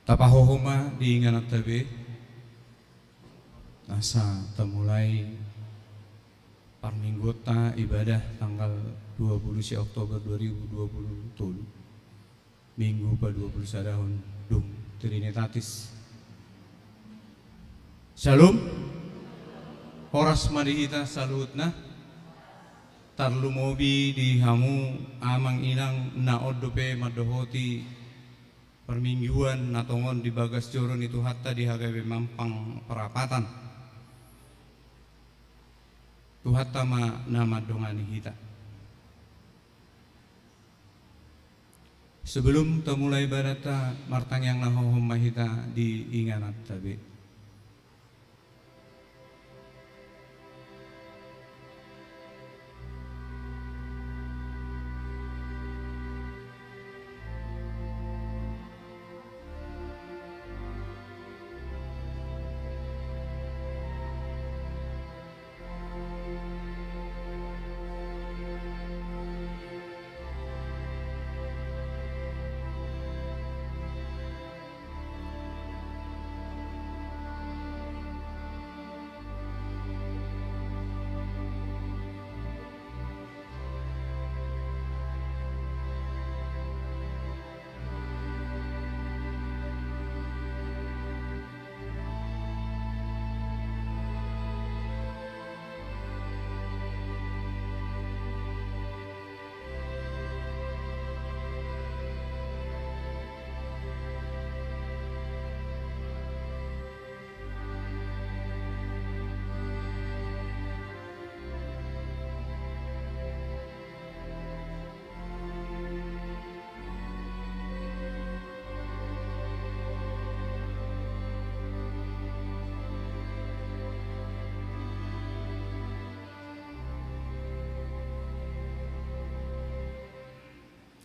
Tapahohoma di inganat tabi asa temulai parminggota ibadah tanggal 20 Oktober 2020 Minggu pa 20 sadahon Dum Trinitatis. Shalom. Horas madihita salutna tarlumobi di hamu amang inang naodope madohoti permingguan natongon di bagas joron itu hatta di hagawe mampang perapatan tu hatta ma nama dongani hita. Sebelum temulai barata martang yang nahohom mahita di inganat tabe.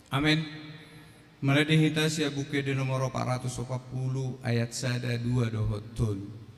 Amin. Meredi hita sia buke di nomor 440 ayat sada 2 dohotun.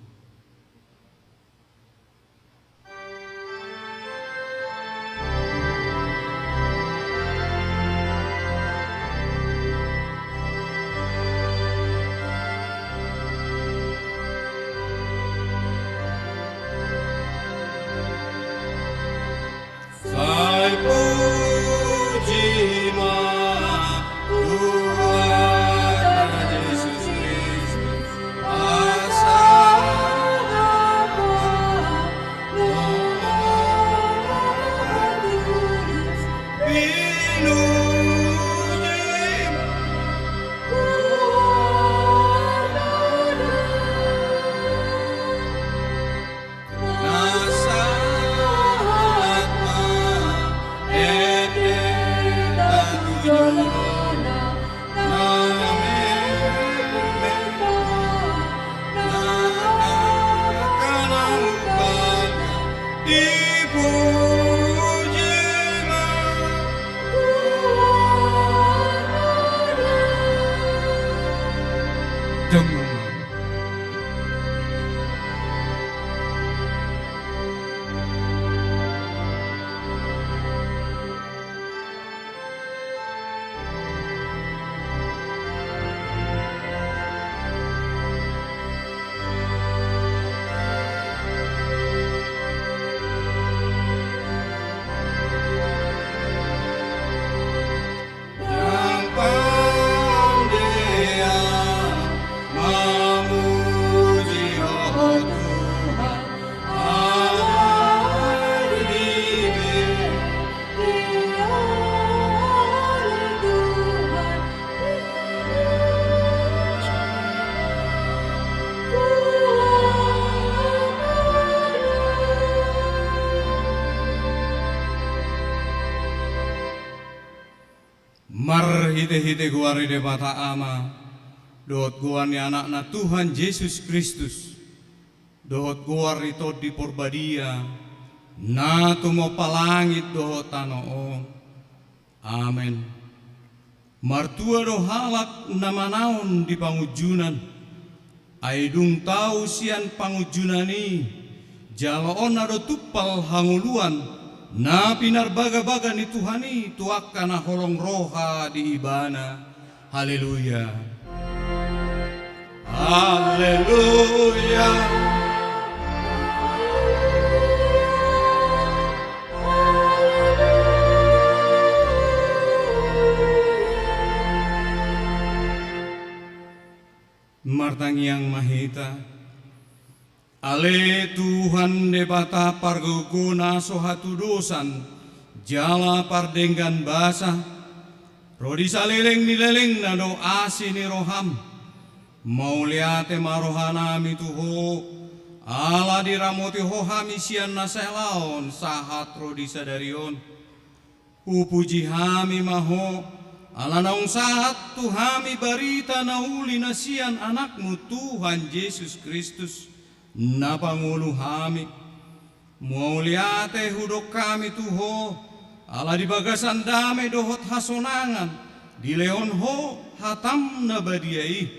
Hite-hite guari de bata ama dohot guani anakna Tuhan Yesus Kristus dohot guari to di porbadia na tumo palangit dohot tanoo. Amen. Martua do halak namanaon di pangujunan aidung tau sian pangujunani jaloon ado tupal hanguluan na pinarbaga-baga ni Tuhani tuak kana holong roha di ibana. Haleluya. Haleluya. Martang yang mahita, ale Tuhan debata parguguna sohatu dosan, jala pardenggan basa, rodi saleleng nileleng nado asini roham, mauliate marohanami tuho, ala diramoti hohami sian naselaon sahat rodi sadarion, upuji hami maho, ala naung saat Tuhami barita nauli nasian anakmu Tuhan Yesus Kristus na pangulu hami muliate hudok kami tuho ala di bagasan dame dohot hasonangan di leon ho hatam na badiai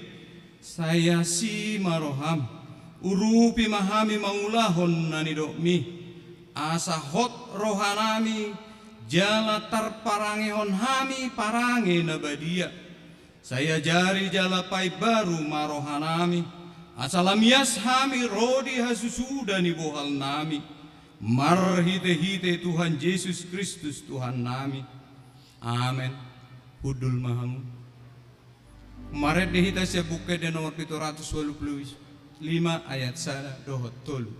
saya si maroham urupi mahami maulahon nanidokmi asa hot rohanami jala tarparangehon hami parange nabadia saya jari jala pai baru marohanami asalamias hami rodi hasusuda ni bohal nami marhite-hite Tuhan Yesus Kristus Tuhan nami amen hudul mahamu maret dihita siya buke de nomor 785 ayat 1 dohot tolu.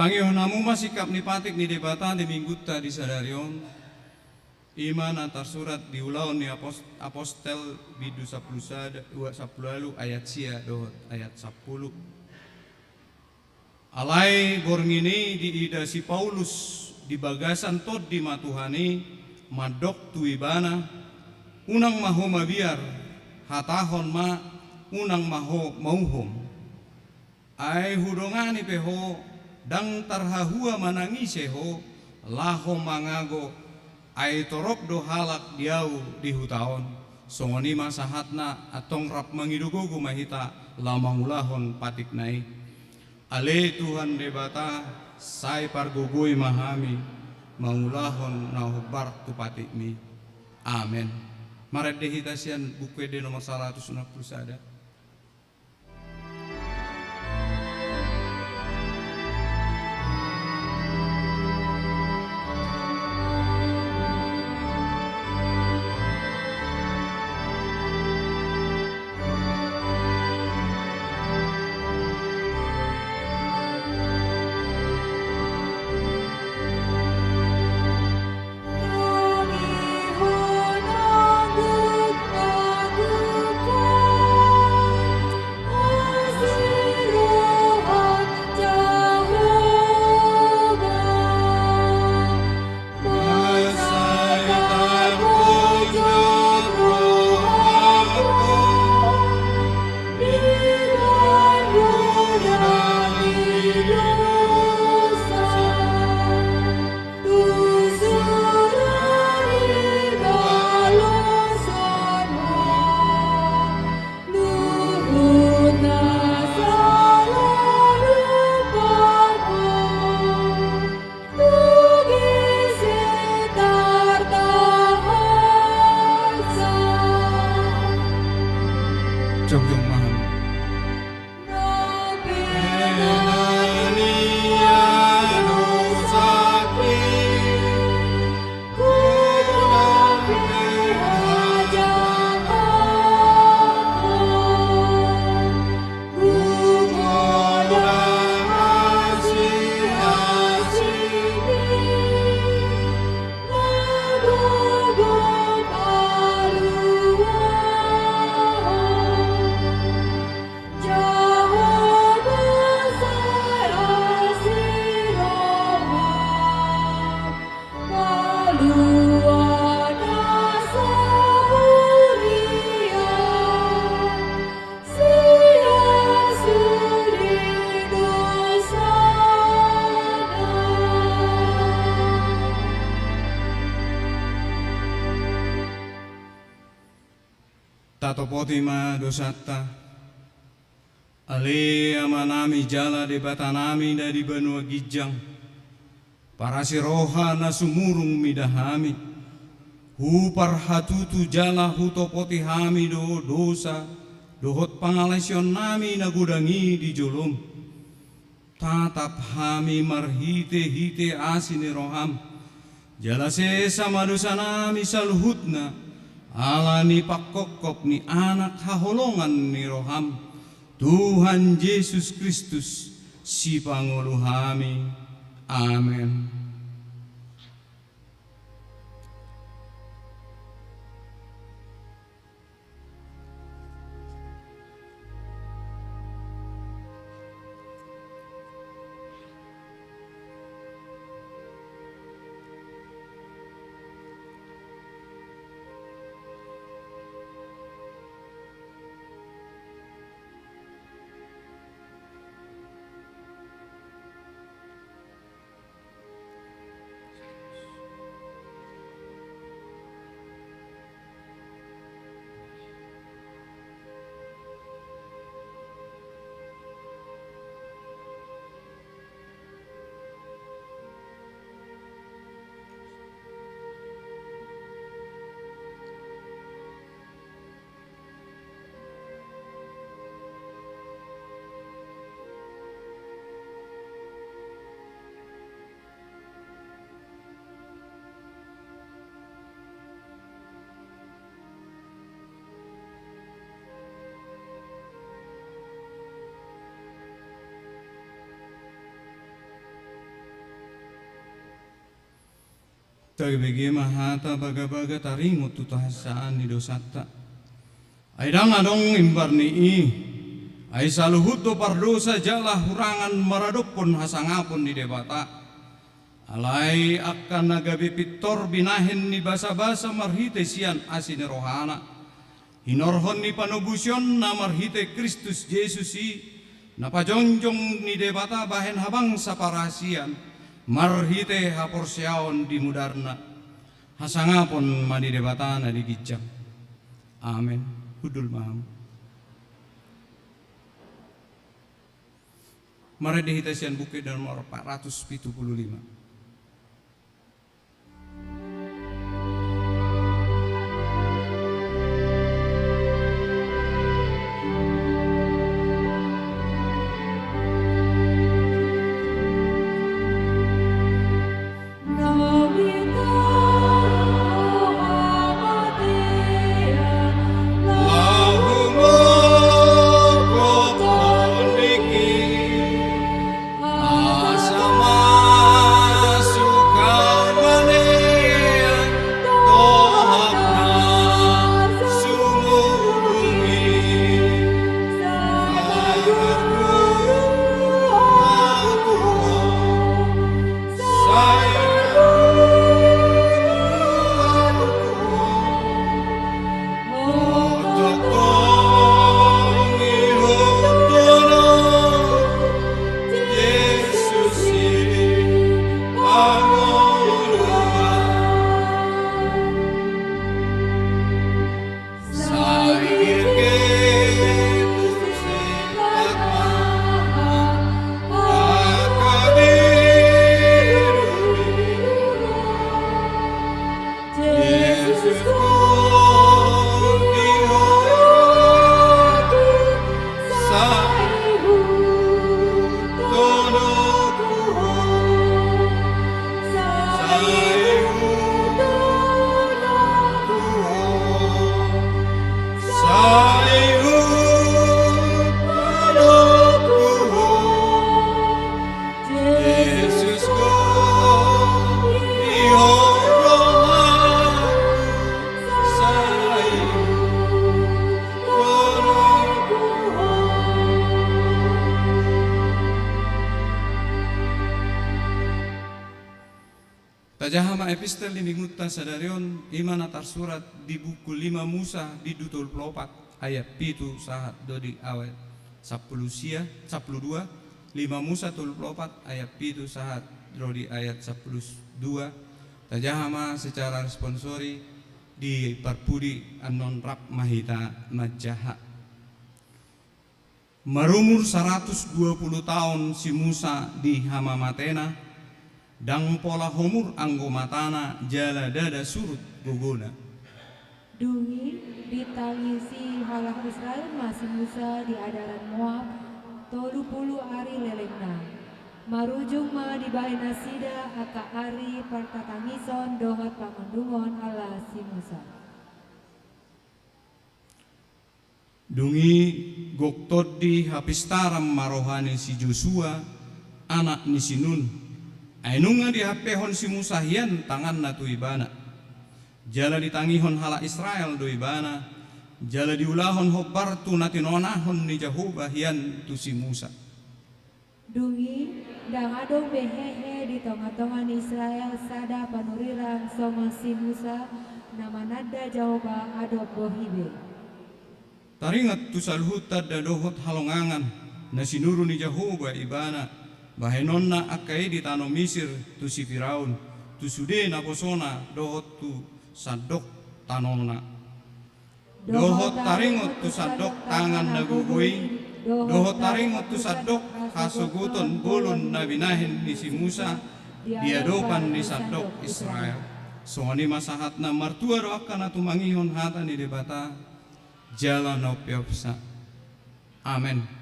Pangihon masikap ni patik ni debata di mingguta di sadarion iman antar surat diulaun ni apostel bidu 10 ayat sia dohot ayat 10 alai borngini di ida si Paulus di bagasan tod di matuhani madok tuibana unang maho mabiar hatahon ma unang maho mauhom ai hudongani peho dang tarhahua manangiseho laho mangago ai torok do halak diau di hutaon songoni masahatna atong rap mangidugugu mahita lamangulahon patik nai ale Tuhan debata sai pargugui mahami mangulahon nahubar tu patik mi amen Maret dehitasian buku de nomor 160 ada. Jongjong maham. Tato potima dosata ale amanami jala de batanami dari benua gijang para siroha na sumurung midahami hupar hatutu jala hutopoti hami do dosa dohot pangalasion nami na gudangi di jolom tatap hami marhite hite asini roham jala sesa madosa nami saluhutna ala ni pakokop ni anak haholongan ni roham Tuhan Yesus Kristus si pangulu hami. Amin. Tagbegi mahata baga-baga taringot tutahasaan ni dosata. Ay dangadong imbarni ay saluhut do pardosa jala hurangan maradopon hasangapon di debata. Alay akan nagabi pitor binahin ni basa-basa marhite sian asini rohana. Hinorhon ni panubusyon na marhite Kristus Yesus napajongjong ni debata bahen habang sa parasian. Marhite haporsyaon di mudarna hasangapon mani debatana di gijang. Amin. Hudul maham. Mari dihitasian bukit nomor 475. Tajahama epistel di mingutta sadarion iman atar surat di buku 5 Musa di dutul pelopat ayat pitu sahat dodi awet 10 sia 12 5 Musa tul pelopat ayat pitu sahat dodi ayat 10 2 tajahama secara responsori di parpudi anon rap mahita najaha marumur 120 tahun si Musa di hama matena dang pola homur anggo matana jala dada surut gogona. Dungi ditangisi halak Israel masih Musa di adaran Moab 30 hari lelengna. Marujung ma dibae nasida aka ari pertatangison dohot pamandungon ala si Musa. Dungi goktod di hapistaram marohani si Joshua anak ni si Nun. Ainunga di hapehon si Musa hian tangan na tu ibana. Jala ditangihon hala Israel do ibana. Jala diulahon hobar tu natinonahon ni Jehovah hian tu si Musa. Dungi dang adong behehe di tonga-tongan Israel sada panurirang soma si Musa nama nada Jehovah adop bohibe. Taringat tu salhutad da dohot halongangan na sinuru ni Jehovah ibana. Bahenonna akai di tanah Misir tu si Firaun tu sude na posona dohot tu sadok tanona dohot taringot tu sadok tangan na gugui dohot taringot tu sadok kasuguton bulun na binahin ni si Musa di adopan ni sadok Israel soani masahat na martua doakan na tumangihon hata ni debata jalan opiopsa amen.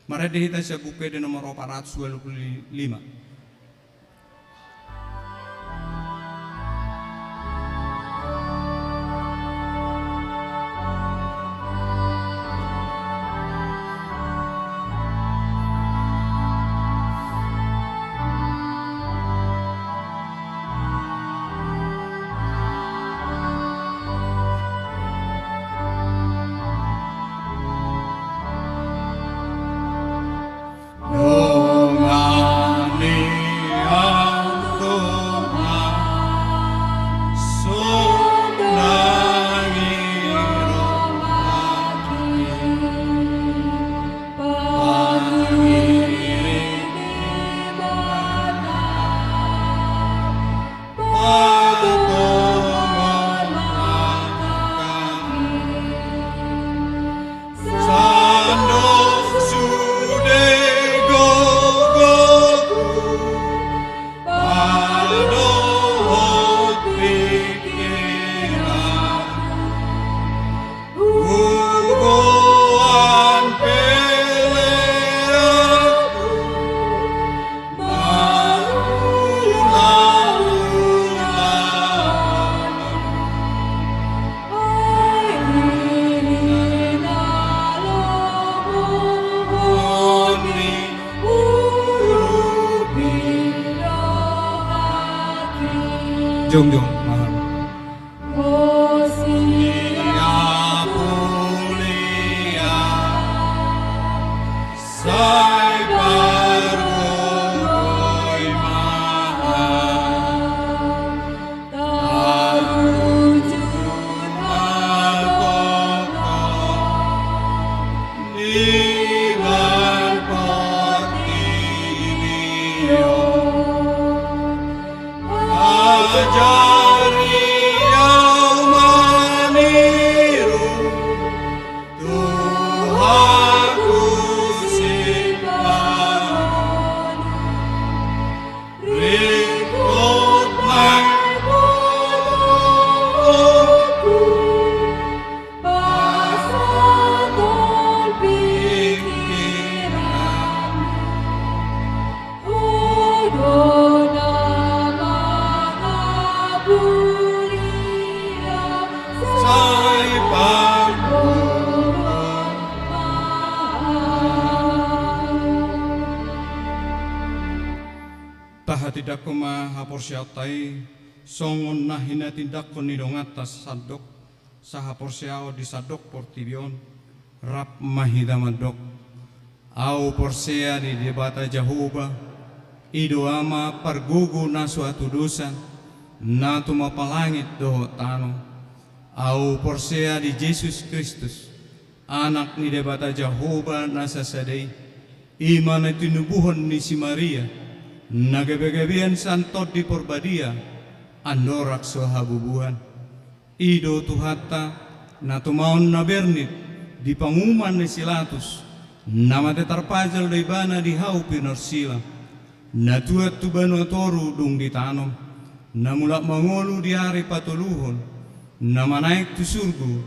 Mari kita buka di nomor 425. Jom mahal. Sai pargoi mahal. ajari au maniru Tuhanku simpan Rikut mengkutuku Pasatol pikiran Udona mangabulia Sai taha tidak kuma hapor siatai songon nahina tindak konidong atas sadok sahapor siao di sadok portibion rap mahida madok au porsea di debata Jehovah ido ama pargugu na suatu dosa na tuma palangit doho tano au porsea di Yesus Kristus anak ni debata Jehovah na sasadai iman tinubuhon ni si Maria nagabegabian santot di porbadia andorak sohabubuhan ido tuhata na tumaon na bernit di panguman ni silatus nama tetarpajal dari bana di hau pinorsila na tuat tubanu toru dung ditanom na mulak mangolu di hari patuluhon nama naik tu surgu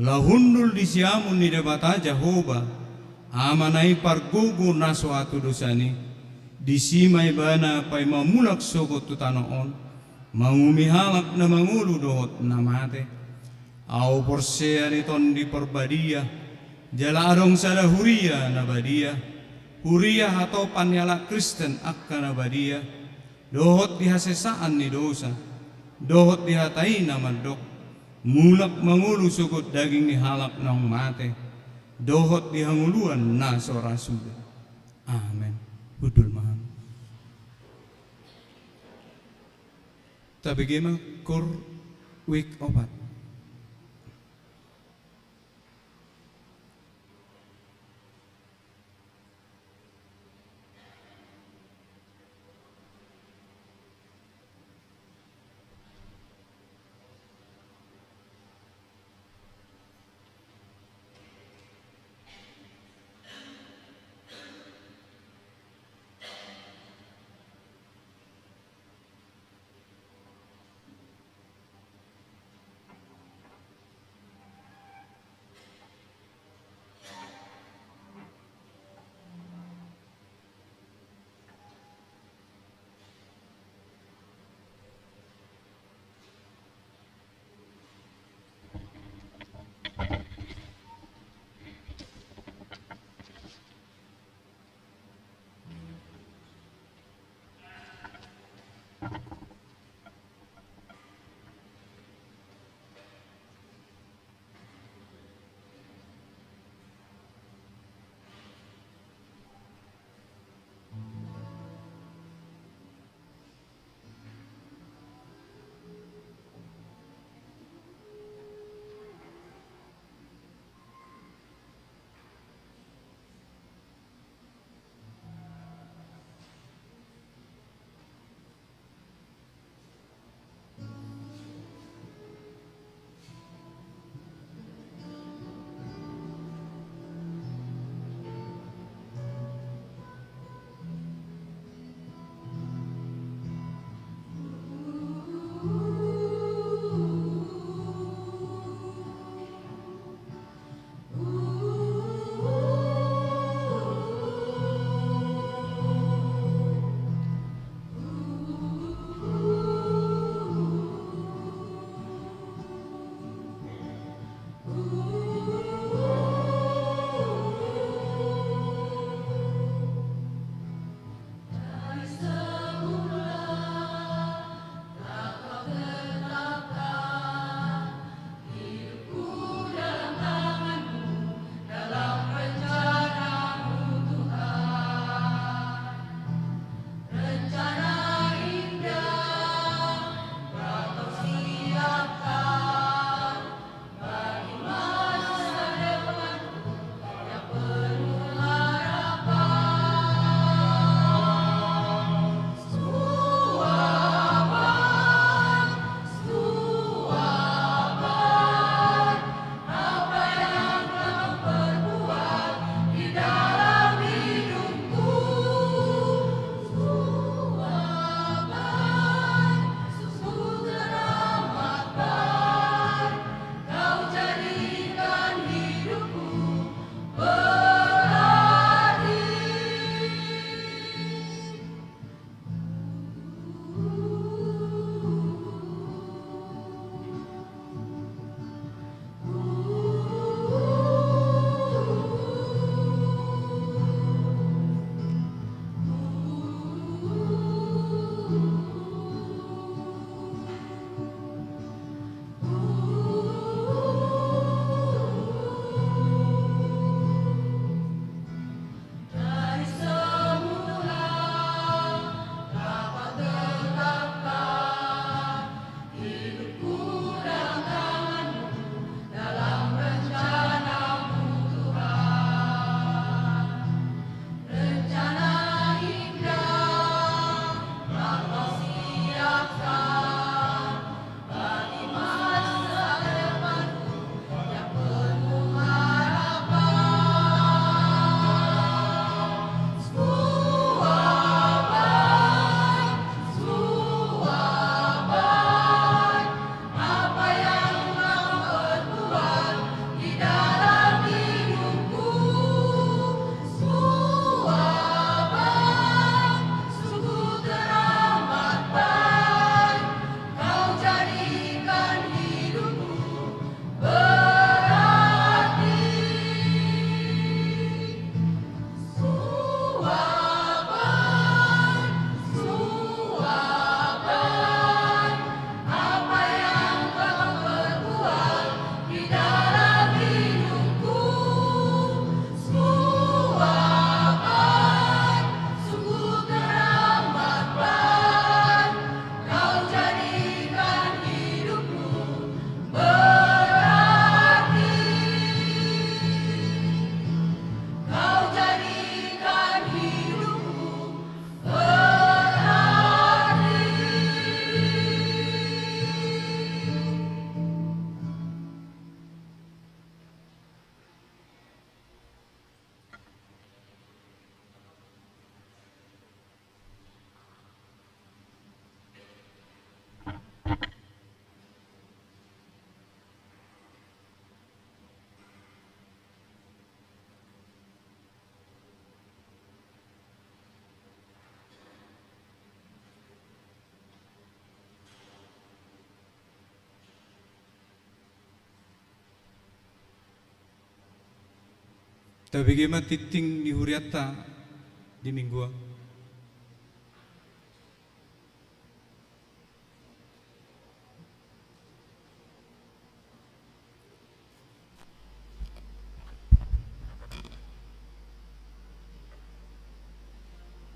lahundul di siamun ni debata Jehovah amanai pargugu na suatu dosani di simai bana pai mamulak sogot tu tanoon mangumihalak na mangulu dohot na mate au porsea ni ton di perbadia jala adong sada huria na badia huria atau panyala Kristen akka na badia dohot di hasesaan ni dosa dohot di hatai na mandok mulak mangulu sogot daging ni halak nang mate dohot di hanguluan na sorasuda amen budul maham tabigima kur wik opat Tapi bagaimana titing di huriata di minggu.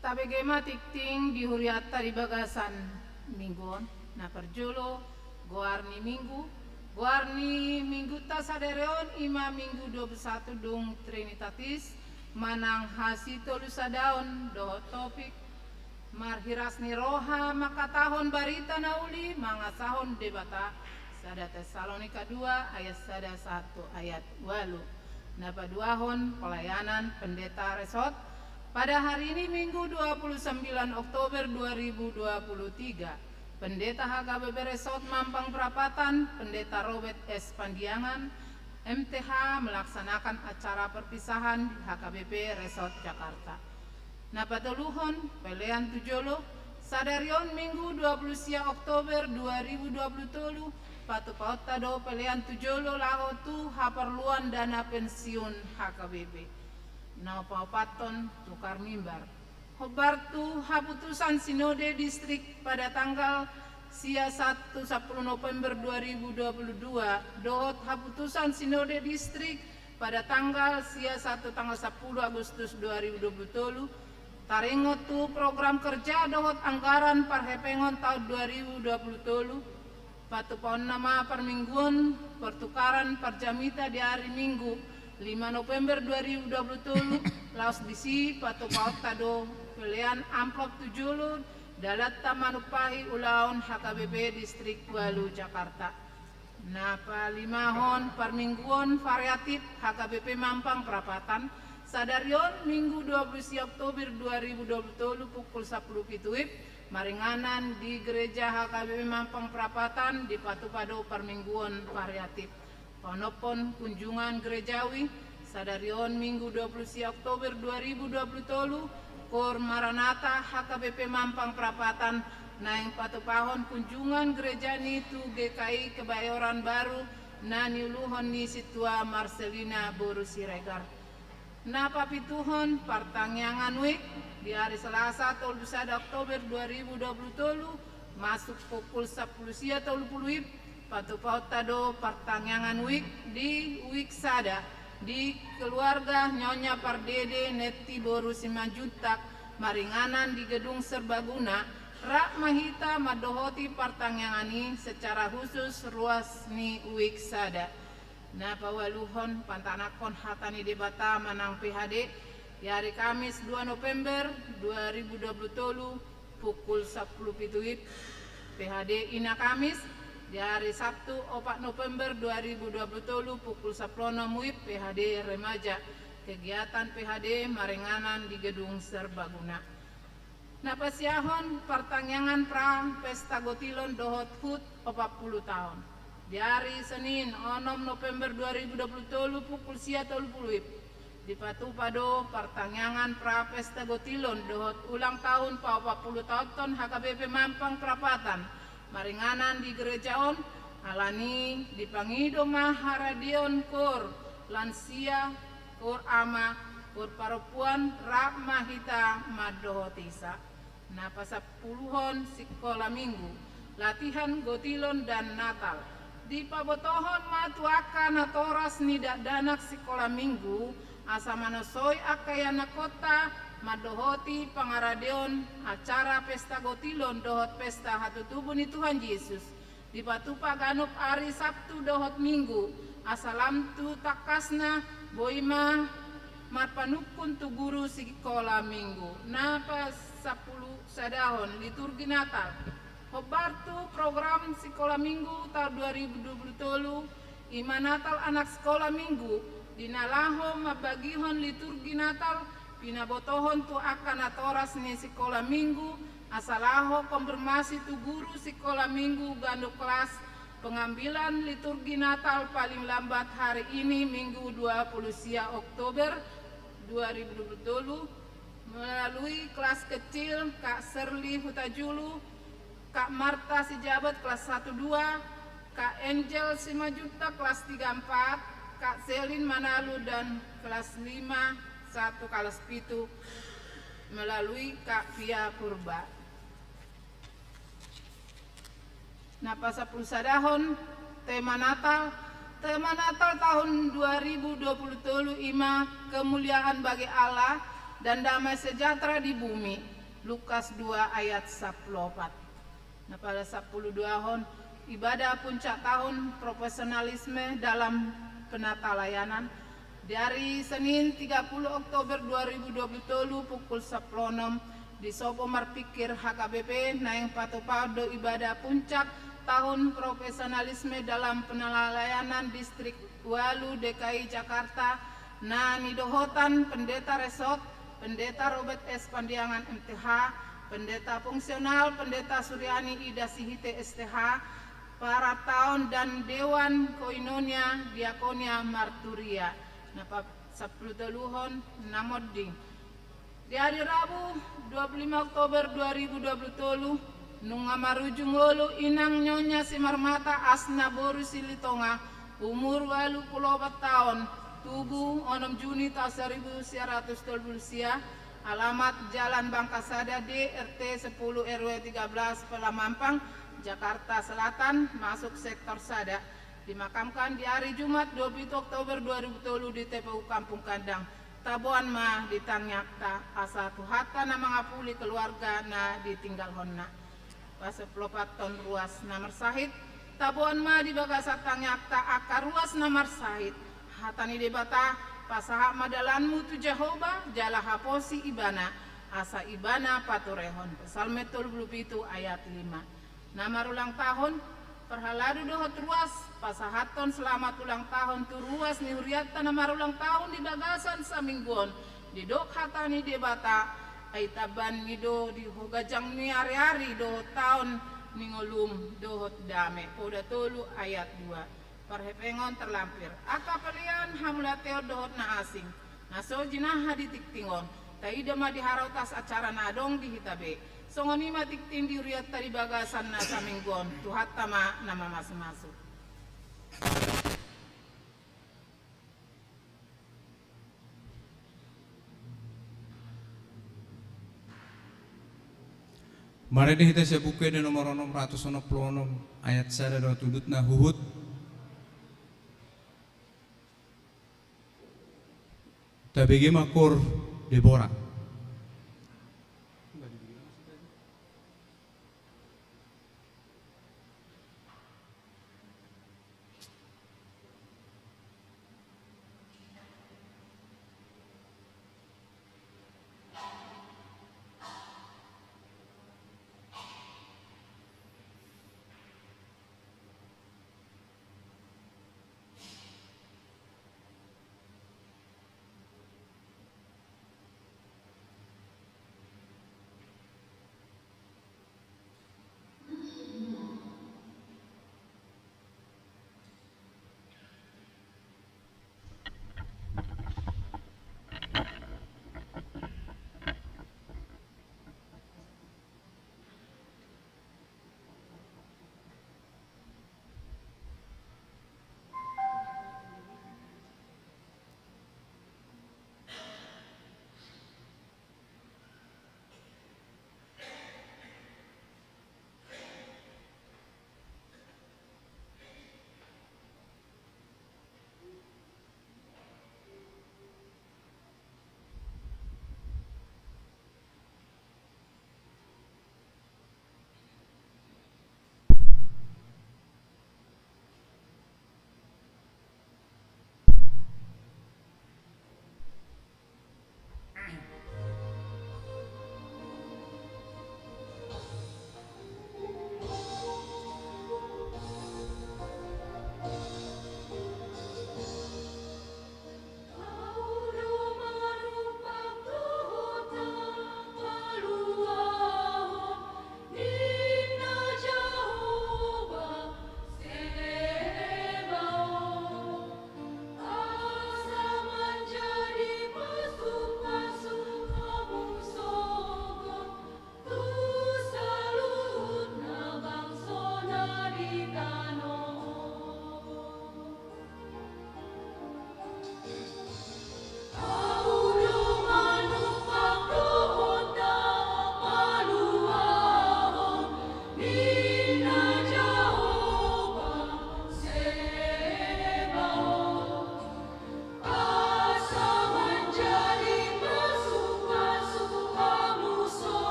Tabe gema tikting di huriata di bagasan mingguon na perjulo goarni minggu ta sadereon ima minggu 21 dung trinitatis manang hasito lusadaon do topik marhiras ni roha makatahon barita nauli mangasahon debata sada Tesalonika 2 ayat sada 1 ayat 8 na paduahon pelayanan pendeta resot pada hari ini Minggu 29 Oktober 2023, Pendeta HKBP Resort Mampang Perapatan, Pendeta Robert S. Pandiangan, MTH melaksanakan acara perpisahan di HKBP Resort Jakarta. Napatuluhon, pelean tujolo, sadarion Minggu 20 Oktober 2020, patu pautado pelean tujolo laho tu haperluan dana pensiun HKBP. Naupapaton tukar mimbar. Hobartu haputusan Sinode Distrik pada tanggal 1 November 2022. Dohot haputusan Sinode Distrik pada tanggal 1 tanggal 10 Agustus 2020. Tarengot tu program kerja dohot anggaran parhepengon tahun 2020. Patupon nama permingguan pertukaran parjamita di hari Minggu 5 November 2020 laos disi patu paut tado pilihan amplop tujulu dalatta manupahi ulaon HKBP Distrik Walu Jakarta. Napa limahon permingguan variatif HKBP Mampang Perapatan sadarion Minggu 20 Oktober 2020 pukul 10 pituip maringanan di Gereja HKBP Mampang Perapatan di patu pado permingguan variatif. Panopon kunjungan gerejawi sadarion Minggu 20 Oktober 2020 Kor Maranatha HKBP Mampang Perapatan naing patupahon kunjungan gereja nitu GKI Kebayoran Baru na niuluhon ni Situa Marcelina Boru Siregar. Napa pituhon partangyangan wik di hari Selasa 31 Oktober 2020 masuk pukul 10 sia 30 patupaut tado partangyangan wik di Wiksada di keluarga Nyonya Pardede Neti Boru Simanjuntak maringanan di gedung serbaguna rak mahita madohoti partangyangani secara khusus ruas ni Wiksada. Na pawaluhon pantanakon hatani debata manang PHD di hari Kamis 2 November 2020 pukul 10 pituit PHD ina Kamis di hari Sabtu 4 November 2020 pukul 10 muib PHD Remaja kegiatan PHD maringanan di gedung serbaguna. Napasiahon pertangyangan pra pesta gotilon dohot hut 40 tahun. Di hari Senin 6 November 2020 pukul 10 muib di Patu Pado pertangyangan pra pesta gotilon dohot ulang tahun 40 tahun HKBP Mampang Perapatan maringanan di gerejaon alani dipangido maharadion kor lansia kor ama kor paropuan rak mahita madohotisa napa sapuluhon sekolah minggu latihan gotilon dan natal di pabotohon matuaka natoras nidak danak sekolah minggu asa manosoy akayana kota madohoti pangaradeon acara pesta gotilon dohot pesta hatutubun ni Tuhan Yesus di patupa ganup hari Sabtu dohot minggu asalam tu takasna boima marpanukun tu guru sekolah minggu napa 10 sadahon liturgi Natal hobartu program sekolah minggu tahun 2020 ima Natal anak sekolah minggu dinalaho mabagihon liturgi Natal pinabotohon tu akan atoras ni sekolah minggu asalaho konfirmasi tu guru sekolah minggu gandu kelas pengambilan liturgi Natal paling lambat hari ini Minggu 20 Oktober 2020 melalui kelas kecil Kak Serli Hutajulu, Kak Marta Sijabat kelas 1-2, Kak Angel Simajuta kelas 3-4, Kak Selin Manalu dan kelas 5 1 kelas pitu melalui Kak Pia Purba. Napa 10 sadahon tema Natal tahun 2023 ima kemuliaan bagi Allah dan damai sejahtera di bumi. Lukas 2 ayat 14. Nah pada 10 hon ibadah puncak tahun profesionalisme dalam penata layanan dari Senin 30 Oktober 2023 pukul 10 di Sopo Marpikir HKBP naing patupado ibadah puncak tahun profesionalisme dalam penelayanan distrik Walu DKI Jakarta na nidohotan pendeta resort, pendeta Robert S. Pandiangan MTH, pendeta fungsional, pendeta Suryani Ida Sihite STH, para tahun dan Dewan Koinonia Diakonia Marturia. Napa 10 teluhon namodding. Di hari Rabu 25 Oktober 2023 nunga marujungolo inang nyonya Simarmata Asna Boru Silitonga umur 84 tahun tubuh 6 Juni tahun 1912 alamat Jalan Bangkasada D RT 10 RW 13 Pelamampang Jakarta Selatan masuk sektor Sada dimakamkan di hari Jumat 20 Oktober 2020 di TPU Kampung Kandang Tabuan mah ditanyakta asa tuhata na mga puli keluarga na ditinggal honna pasal pelopat ton ruas namar sahid Tabuan mah dibagasat tanyakta akar ruas namar sahid hatani debata pasaha madalanmu tu Jehovah jala haposi ibana asa ibana paturehon Psalm 37 ayat 5. Nama ulang tahun perhaladu dohot ruas pasahaton selamat ulang tahun tu ruas ni huriatta nama ulang tahun di bagasan samingguon di dok hatani debata aitaban ni do di hogajang ni ari-ari dohot tahun ni ngolum dohot dame poda tolu ayat 2 parhepengon terlampir akapelian hamulateo dohot na asing naso jinaha ditiktingon taida ma diharautas acara nadong di hitabe songoni matik tindi uriat tadi bagasan na saminggon tuhat tama nama masuk-masuk. Mari kita buka di nomor 666 ayat 1 dan tudut na Huhud. Tabigi makor Deborah.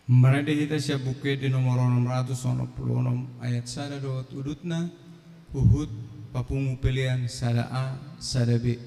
Mereka kita siap buke di nomor 696 ayat sada dot udutna Uhud papungu pilihan sada A sada B.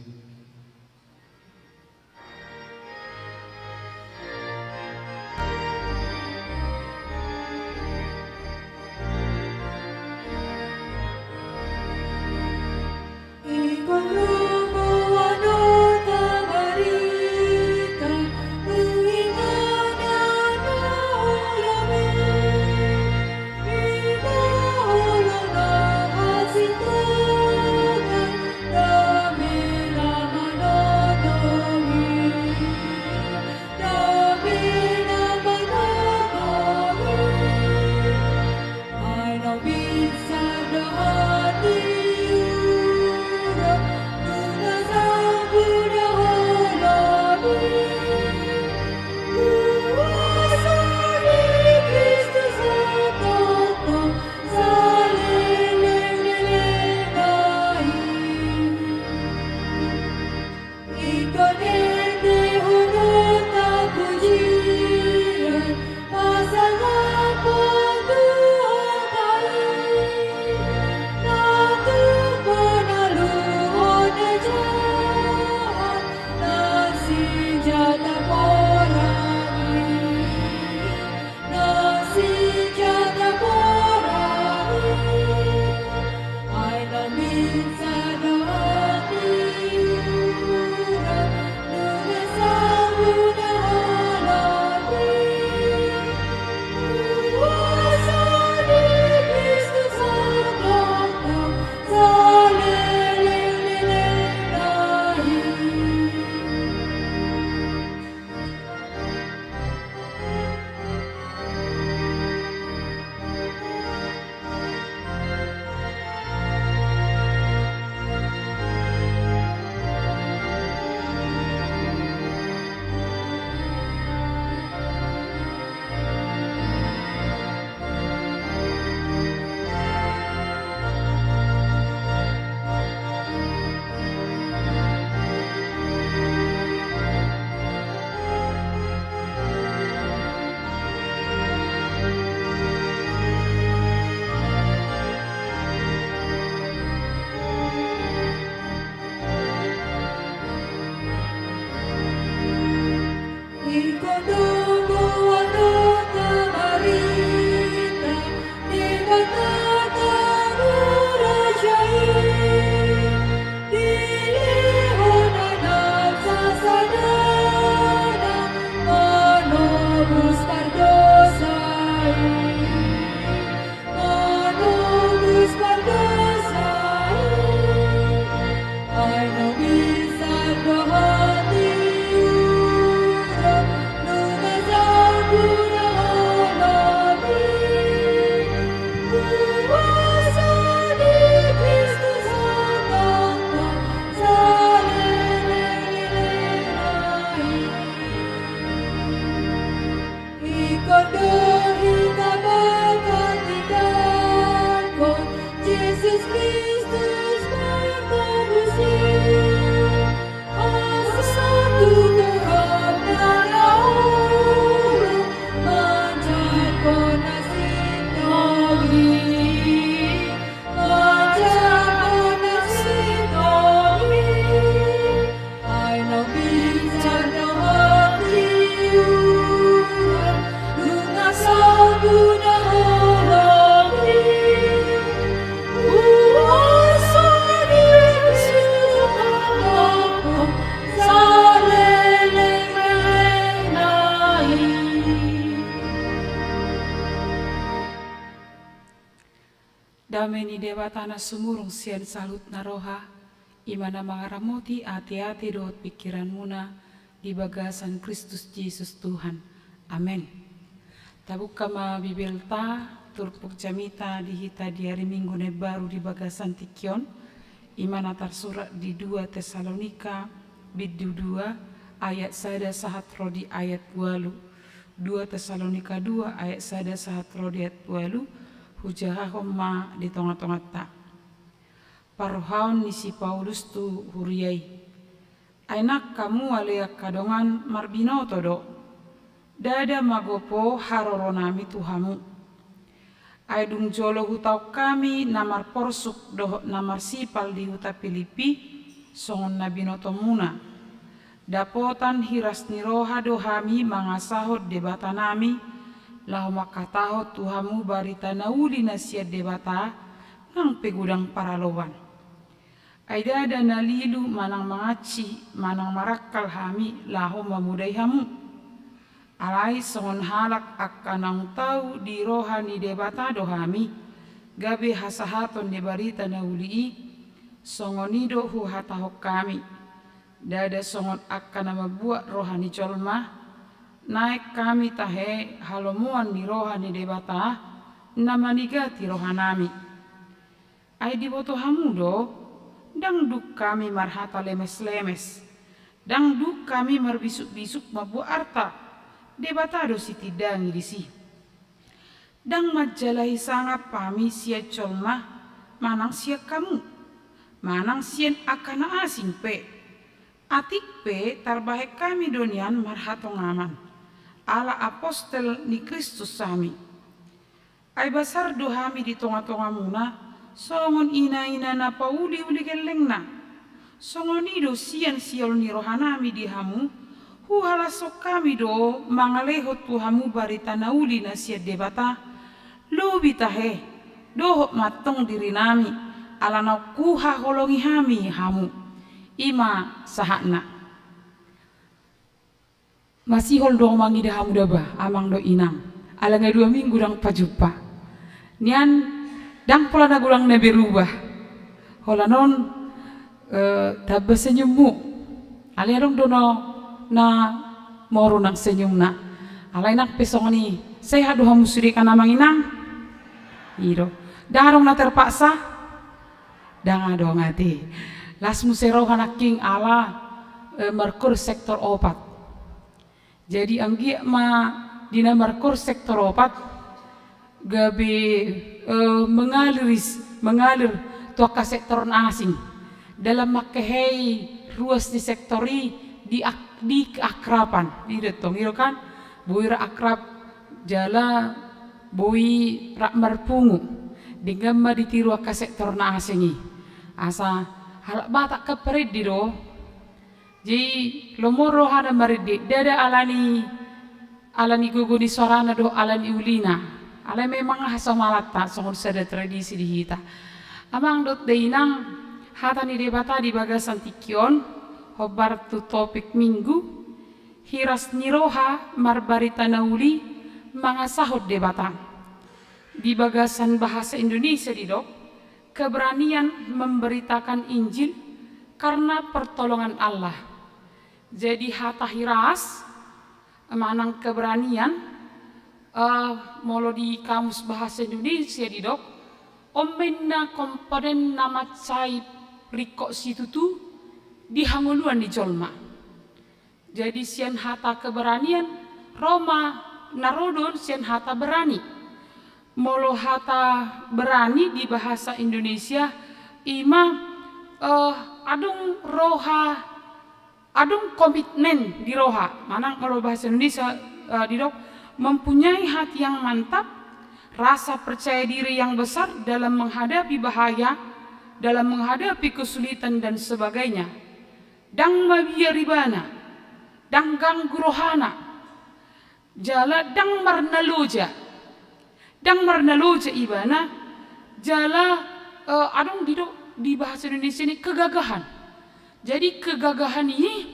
Dameni dewa tanah sumurung sian salut naroha, imana mangaramoti hati-hati dohot pikiran muna di bagasan Kristus Yesus Tuhan. Amin. Tabukka ma bibelta turpuk jamita dihita di hari Minggu ne baru di bagasan Tikion, imana tersurat di 2 Tesalonika bid 2 ayat sada sahat rodi ayat 8. 2 Tesalonika 2 ayat sada sahat rodi ayat 8. Hujaha homma di tengah-tengah tak. Parohaun nisi Paulus tu huriai. Ainak kamu alea kadongan marbinoto do. dada magopo haroronami Tuhamu. Aidung jolo hutau kami namar porsuk dohot namar sipal di huta Filipi songon nabinoto muna. Dapotan hiras niroha dohami mangasahot debata nami lahu makatahot Tuhamu barita nauli nasia debata nang pegudang paralowan. Aida ada nalilu manang mangaci manang marakal hami lahu mamudai hamu. Alai songon halak akanang tau di rohani debata dohami gabe hasahaton de barita nauli songonido hu hatahok kami. Dada songon akana mabuat rohani colma naik kami tahe halomuan di rohani debata namanigati rohanami. Ai diboto hamudo dang duk kami marhata lemes-lemes dang duk kami marbisuk-bisuk mabuat arta debata do siti dangi disi dang majalahi sangat pami sia colma manang sia kamu manang sien akana asing pe atik pe tarbahe kami donian marhatong aman ala apostel ni Kristus sami. Ai basar dohami di tonga-tonga muna songon ina-ina na pauli-uli kelengna songon ido sian siol ni rohanami di hamu hu halasok kami do mangaleho Tuhamu barita nauli na sia debata lobi tahe dohok matong diri nami ala na kuha holongi hami hamu ima sahakna masih hol dong mangi dah hamu daba amang do inang ala ngai 2 minggu dang pajupa nian dang pola na gulang na berubah hola non tabba senyummu ali adong dono na moru nang senyum na alai nak pesong ni sehat do hamu suri kana manginang iro darong na terpaksa dang adong ati las musero hanaking ala Merkur sektor 4. Jadi anggi ma dina Merkur sektor 4 gabe mengalir toka sektor asing dalam makehei ruas di sektori di keakraban idetong iro kan buira akrab jala bui rak marpungu dingamma ditiru ka sektor asingi asa halak batak keperit di do jadi lomoro hada maridi dada alani gugu di sorana do alani ulina ala memang hasa malata songon sada tradisi di hita amang dot deinang hata ni debata di bagasan tikion hobar tu topik minggu hiras niroha marbarita nauli mangasahot debata di bagasan bahasa Indonesia di dok keberanian memberitakan Injil karena pertolongan Allah. Jadi hata hiras manang keberanian molo di kamus bahasa Indonesia di dok omenna komponen nama cai riko situtu dihanguluan di jolma. Jadi sian hata keberanian Roma narodon sian hata berani. Molo hata berani di bahasa Indonesia ima adung roha adung komitmen di roha manang molo bahasa Indonesia di dok mempunyai hati yang mantap rasa percaya diri yang besar dalam menghadapi bahaya dalam menghadapi kesulitan dan sebagainya dang mabia ribana dang ganggu rohana jala dang marnaloja dang marnaloja ibana jala adong di bahasa Indonesia ini kegagahan. Jadi kegagahan ini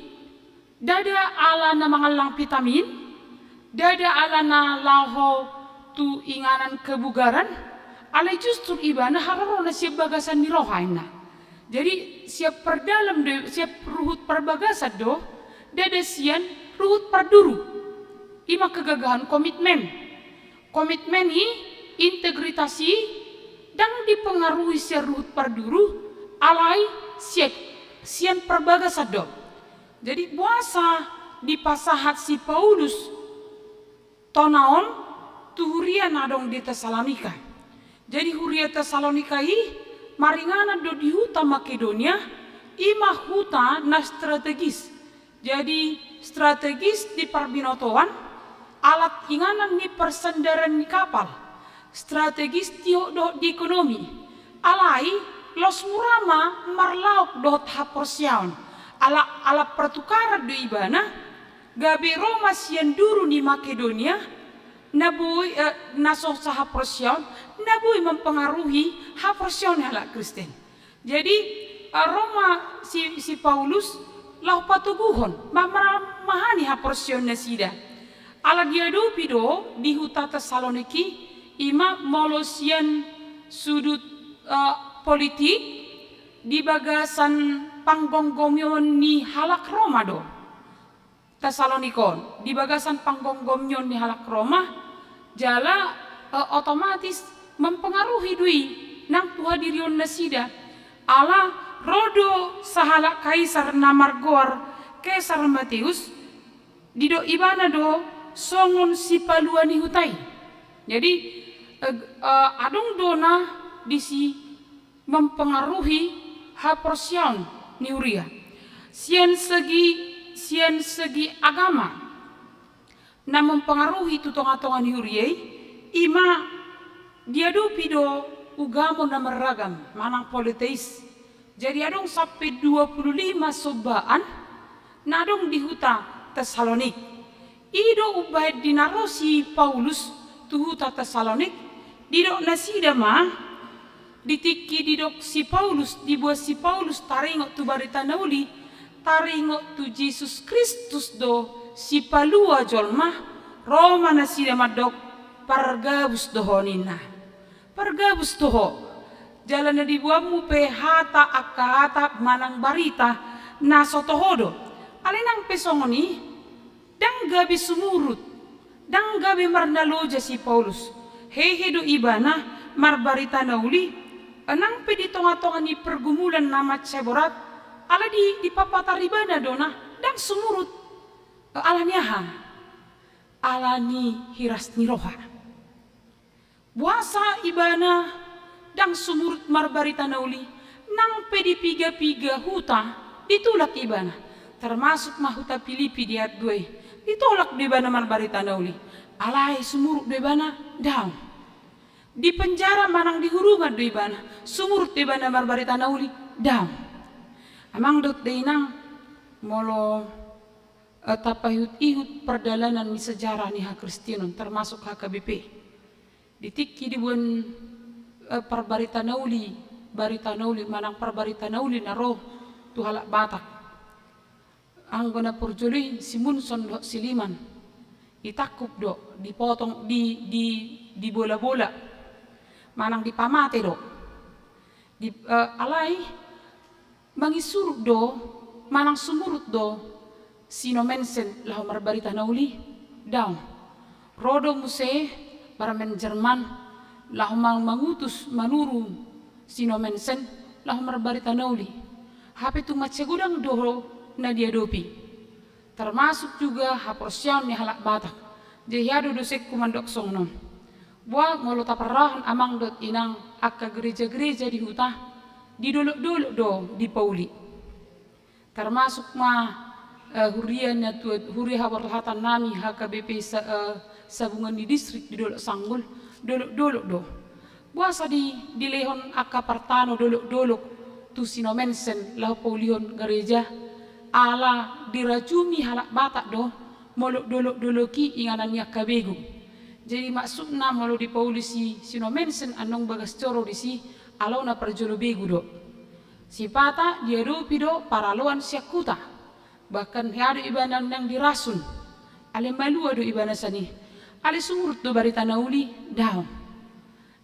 dada ala na mangalang vitamin, dada ala na laho tu inganan kebugaran, ala justru ibana hararo na siap bagasan di rohaina. Jadi siap perdalam siap ruhut perbagasan do, dada sian ruhut parduru. Ima kegagahan komitmen. Komitmen ini integritas dan dipengaruhi serut parduru alai sian perbagasan do. Jadi puasa di pasahat si Paulus tonaon tuhurian adong di Tesalonika. Jadi huria Tesalonika maringana do di huta Makedonia ima huta na strategis. Jadi strategis di parbinotoan alat inganan ni persandaran ni kapal, strategis tio do di ekonomi, alai los murama marlauk do haporsiaun, ala pertukaran do ibana, gabe Roma sian duru ni Makedonia, nabui naso sa haporsiaun, nabui mempengaruhi haporsiaun ala Kristen. Jadi Roma si Paulus lau patuguhon, mahani haporsiaun nasida. Ala dia do pido di huta Tesaloniki ima molosian sudut politik di bagasan panggonggomyon ni halak Roma do. Tesalonikon di bagasan panggonggomyon ni halak Roma jala otomatis mempengaruhi dui nang tuhadirion nasida ala rodo sahalak kaisar namargor Kaisar Matius dido ibana do songon si paluani hutai. Jadi adong dona disi mempengaruhi haporsiaun ni Uria. Sian segi agama na mempengaruhi tutonga-tonga ni Uria ima dia do pido ugamo na meragam manang politeis. Jadi adong sampai 25 sobaan na adong di huta Tesalonik. Ido ubah dinarosi Paulus tuhuta Tesalonik didok nasida ma ditiki didok si Paulus dibuat si Paulus taringok tu barita nauli taringok tu Yesus Kristus do si palua jolma Roma nasida madok pargabus dohonina pargabus doho jalan dibuamu pe hata akata manang barita nasotohodo alinang pesongoni dang gabi sumurut, dang gabi marnaloja si Paulus. Hehe do ibana marbarita nauli, anang pedi tonga-tonga ni pergumulan nama ceborat, ala di papataribana dona, dang sumurut, ala niaha, ala ni hiras ni roha. Buasa ibana, dang sumurut marbarita nauli, nang pedi piga-piga huta, ditulak ibana, termasuk mahuta Filipi di ayat 2. Ditolak di bana marbarita nauli. Alai sumurut di bana down. Di penjara manang dihurungan di bana. Sumurut di bana marbarita nauli down. Amang dot deinang molo tapahut-ihut perdalanan ni sejarah ni hak Kristianon termasuk HKBP. Ditiki di buan perbarita nauli manang perbarita nauli naroh tu halak Batak. Anggona purjuli si Munson do siliman itakup do dipotong di bola-bola manang dipamate do di alai mangisurut do manang sumurut do sino mensen lahu marbarita nauli down rodo muse baramen Jerman lahu mangutus manuru sino mensen lahu marbarita nauli hape tu macegudang do na dia dopi termasuk juga haporsiaun ni halak Batak jehado dosek kumandok songnon buat ngolo taparahan amang dot inang akka gereja-gereja di huta di dolok-dolok do di Pauli termasuk huriannya tu huri haporhatan nami HKBP sabungan di distrik di dolok Sanggul dolok-dolok do buasa di lehon akka partano dolok-dolok tu sinomensen lahu Paulihon gereja ala dirajumi halak Batak do molok dolok-doloki inganannya kabegu. Jadi maksudna molo di polisi sino mensen anong bagas coro di si alo na perjolo begu do. Si pata dia do pido paraloan siakuta. Bahkan ada ibana nang dirasun. Ale malua do ibana sani. Ale sumurut do barita nauli down.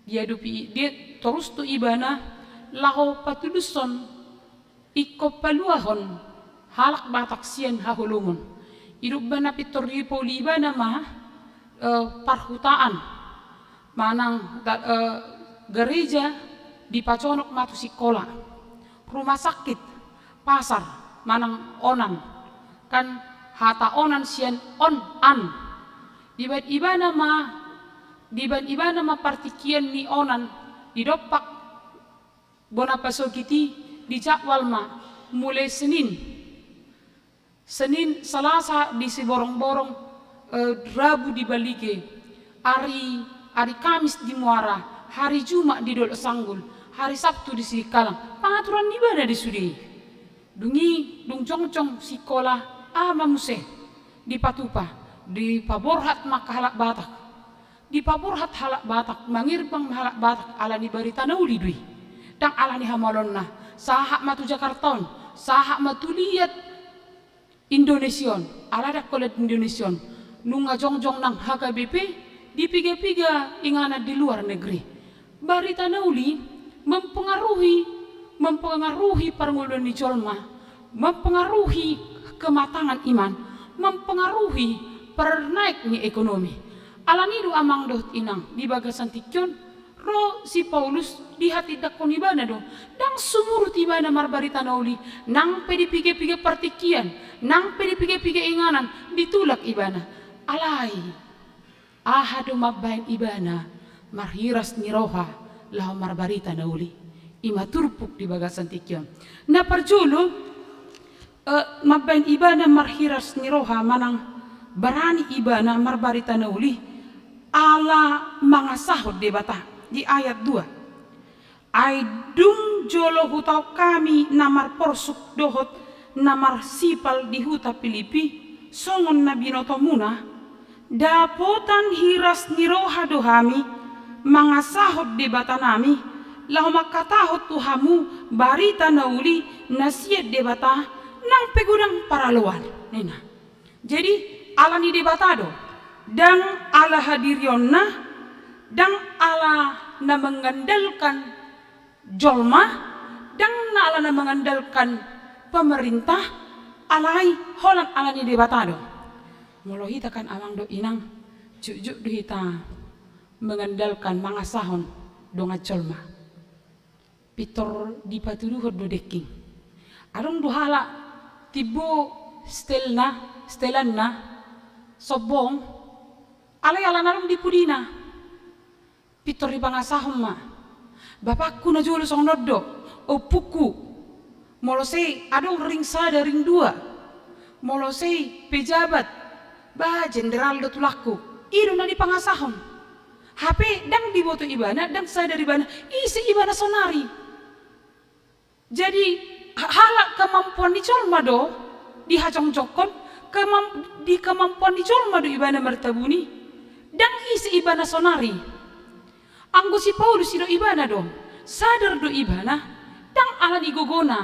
Dia do dia terus do ibana laho patuduson iko paluahon halak Batak sian hahulungun irup bana pitori poliba nama parhutaan manang gereja di paconok matu sikola rumah sakit pasar manang onan kan hata onan sian on an diban ibana ma partikian ni onan didopak bona pasogiti di jadwal ma mulai Senin Selasa di si borong-borong Rabu di Balige, hari Kamis di Muara, hari Jumat di Dol Sanggul, hari Sabtu di Sikalang. Pengaturan ibadah di Sudi. Dungi dung congcong sikola mamuse di Patupa, di Paborhat maka halak Batak. Di Paborhat halak Batak, mangirbang halak Batak ala ni barita nauli dui. Dang ala ni hamalonna, sahak matu Jakartaon, sahak matu liat Indonesion, ala dak kolet Indonesion. Nunga jongjong nang HKBP di piga-piga ingana di luar negeri. Barita nauli mempengaruhi parngulun ni Jolma, mempengaruhi kematangan iman, mempengaruhi pernaik ni ekonomi. Alani do amang doh inang di bagasan tikyon ro si Paulus di hati dakon ibana do dang sumurut ibana marbarita nauli nang pedi pige-pige partikian nang pedi pige-pige inganan ditulak ibana alai ahadu mabbain ibana marhiras ni roha lahu marbarita nauli ima turpuk di bagasan tikyon na parjulu mabbain ibana marhiras ni roha manang barani ibana marbarita nauli ala mga sahod debata di ayat 2 ay dung jolo hutaw kami namar porsuk dohot namar sipal di huta Pilipi songon na binoto muna dapotan hiras niroha dohami mga sahod debata nami lahu makatahot tuhamu barita nauli nasiat debata nang pegudang paraluan nena. Jadi ala ni debatado dan ala hadirionna dan ala na mengandalkan jolma dan ala na mengandalkan pemerintah alai holan ala ni debatado molo hita kan amang do inang jujuk do hita mengandalkan mangasahon donga jolma pitor di patuduhod do deking adong do hala tibo stelanna sobong alay ala nalong di pudina pitor di pangasahom ma bapakku na julo song noddo o puku molosei adong ring sada ring dua molosei pejabat ba jenderal do tulaku ido na di pangasahom HP dang di boto ibana dang sada di bana isi ibana sonari jadi halak kemampuan di colma do di hajong jokon di kemampuan di colma do ibana mertabuni dan isi ibana sonari anggo si Paulus do ibana do sadar do ibana dang ala di gogona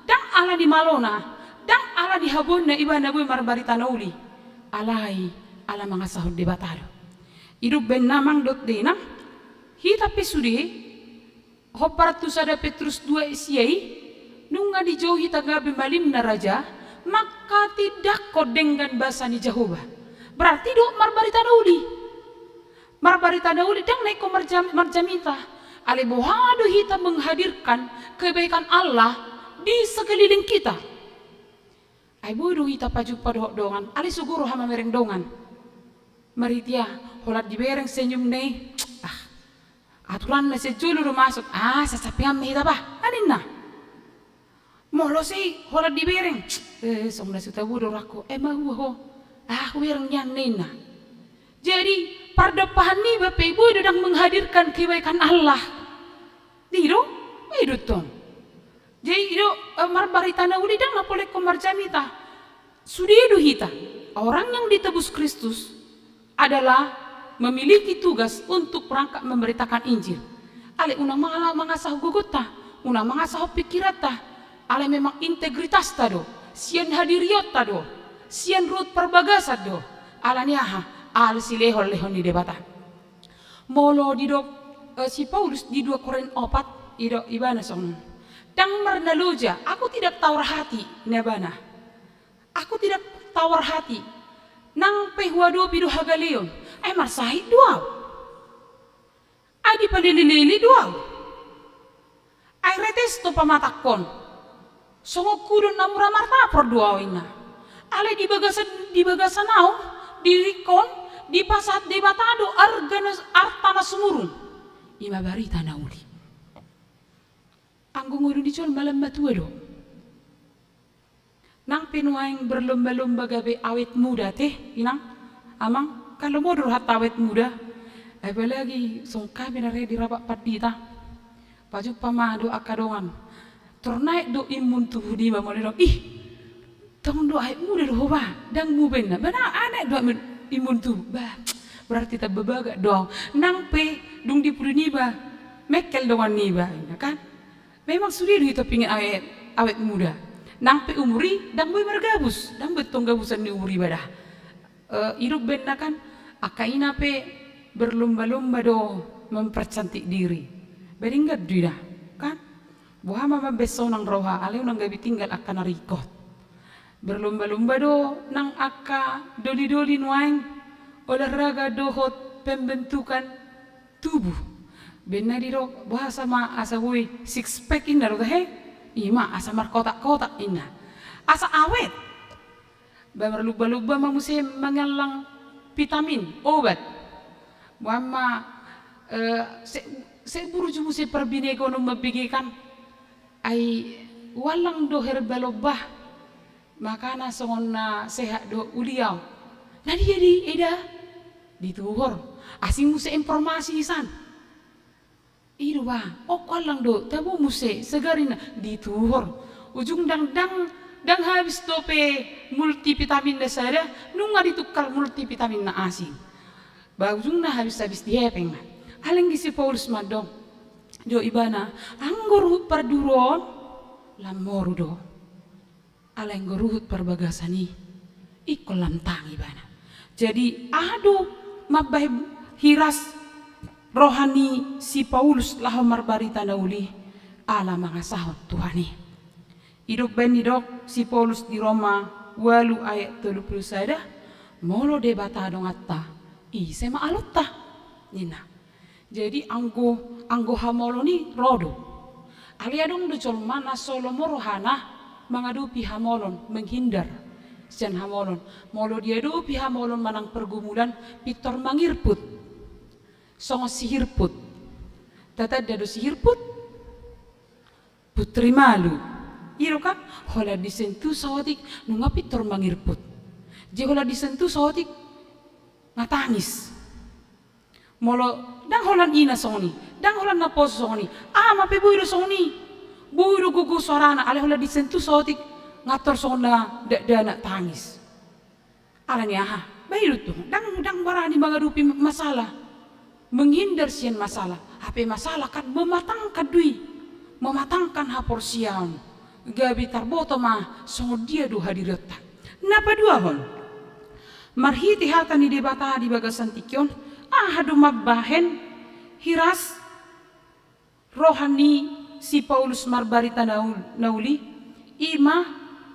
dang ala di malona dang ala di habonna ibana boy marbarita nauli alai ala mga sahod di batado idup ben namang dot dena hita pesudi hopartu sada Petrus 2 isiai nunga di jauh hita gabi malim na raja maka tidak kodenggan bahasa ni Jehovah berarti do marbarita nauli dang naik ko marjamita ale bohado hita menghadirkan kebaikan Allah di sekeliling kita ay bodo hita paju padongan ale suguro hama mereng dongan maritia holat di bereng senyum nei aturan na sejulu do masuk sasapiam hita ba aninna molo sei holat di bereng song na suta bodo rako mahuho aku bereng yan nena jadi pardapahan ni Bapak Ibu sedang menghadirkan kebaikan Allah. Dido tong. Jadi itu marbarita nauli dang napolek komarjamita. Sudido hita. Orang yang ditebus Kristus adalah memiliki tugas untuk berangkat memberitakan Injil. Ale unang mangasah gugota, unang mangasah pikirata. Ale memang integritas tado, sian hadiriot tado, sian rut perbagasat do. Alaniaha al silehol lehon di debata molo di dok si Paulus di 2 Korintus 4 ido ibana song dang marnaloja aku tidak tawar hati nebana aku tidak tawar hati nang pehwado bidu hagaleon ay marsahid duaw ay di palililili duaw ay retesto pamatakon songo kudon namura marta per duaw ina ale di bagasan naw di rikon di pasat debatado artana sumurun ima barita nauli anggo ngudu di col malam matua do nang pinuaing berlomba-lomba gabe awet muda teh inang amang kalau mau durhat awet muda apalagi song kami nare di rapak padita paju pamado akadongan tornaik do imun tubuh di bawah dong tong do ai muda do ba dang mu benna bana anak do imun tubuh ba berarti tak bebaga dong nang pe dung di puri ba mekel dongan niba kan memang sudah itu pingin awet muda nang pe umuri dang boy margabus dang betong gabusan di umuri badah hidup benna kan akaina pe berlomba-lomba do mempercantik diri beringat dia kan buah mama beso nang roha aleu nang gabi tinggal akan narikot berlomba-lomba do nang aka doli-doli nuaing olahraga dohot pembentukan tubuh benar diro buah sama asa woi six pack inna ro he ima asa mar kotak-kotak inna asa awet berlomba-lomba mamusi mengalang vitamin obat wama se buruju musi perbinego no mabigikan ai walang do herbalobah makana songonna sehat do uliau nah dia di eda dituhur asing musi informasi san iru ba walang do tabu musi segarina dituhur ujung dang habis tope multivitamin dasara nunga ditukar multivitamin na asing ujung na habis dihepeng aleng gisi Paulus madong do ibana anggoruhut parduron lamoru do aleng goruhut parbagasani ikol lantang ibana jadi ado mabah hiras rohani si Paulus laho marbarita nauli ala mangasahot Tuhani hidup beni dok si Paulus di Roma 8 ayat 30 molo debata dong atta sema alutta nina jadi anggo hamolo ni rodo alia dong do mana solomo rohana mengadupi hamolon menghindar sian hamolon molo dia do pi hamolon manang pergumulan pitor mangirput songo sihirput tata dia do sihirput putri malu iro kan hola disentuh sawatik nunga pitor mangirput je hola disentuh sawatik ngatangis molo dang holan ina songni dang holan napos songni mape buido songni buido gugu sorana ale hola disentuh sawatik ngator songna dana tangis alani bayiru tuh dang barani mengadupi masalah menghindar sian masalah HP masalah kan mematangkan mematangkan hapor siang gabi tarboto mah songo dia do hadirata napa dua hon marhiti hata ni debata di bagasan tikion hadu mabbahen hiras rohani si Paulus marbarita nauli ima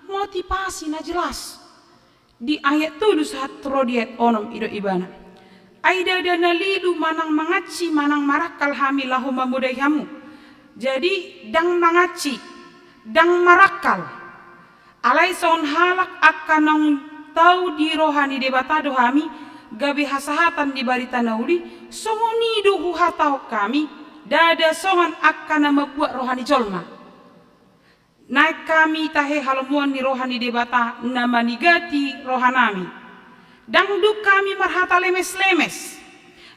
motivasi na jelas di ayat tulus hatro diet onom ido ibana aida dana lidu manang mangaci manang marakal hamilahu mamudaihamu jadi dang mangaci dang marakal alai son halak akan tahu di rohani debata dohami gabi hasahatan di barita nauli songoni dohu hatau kami dada songan akan membuat rohani jolma naik kami tahe halmuan ni rohani debata nama nigati rohanami dangduk kami marhata lemes-lemes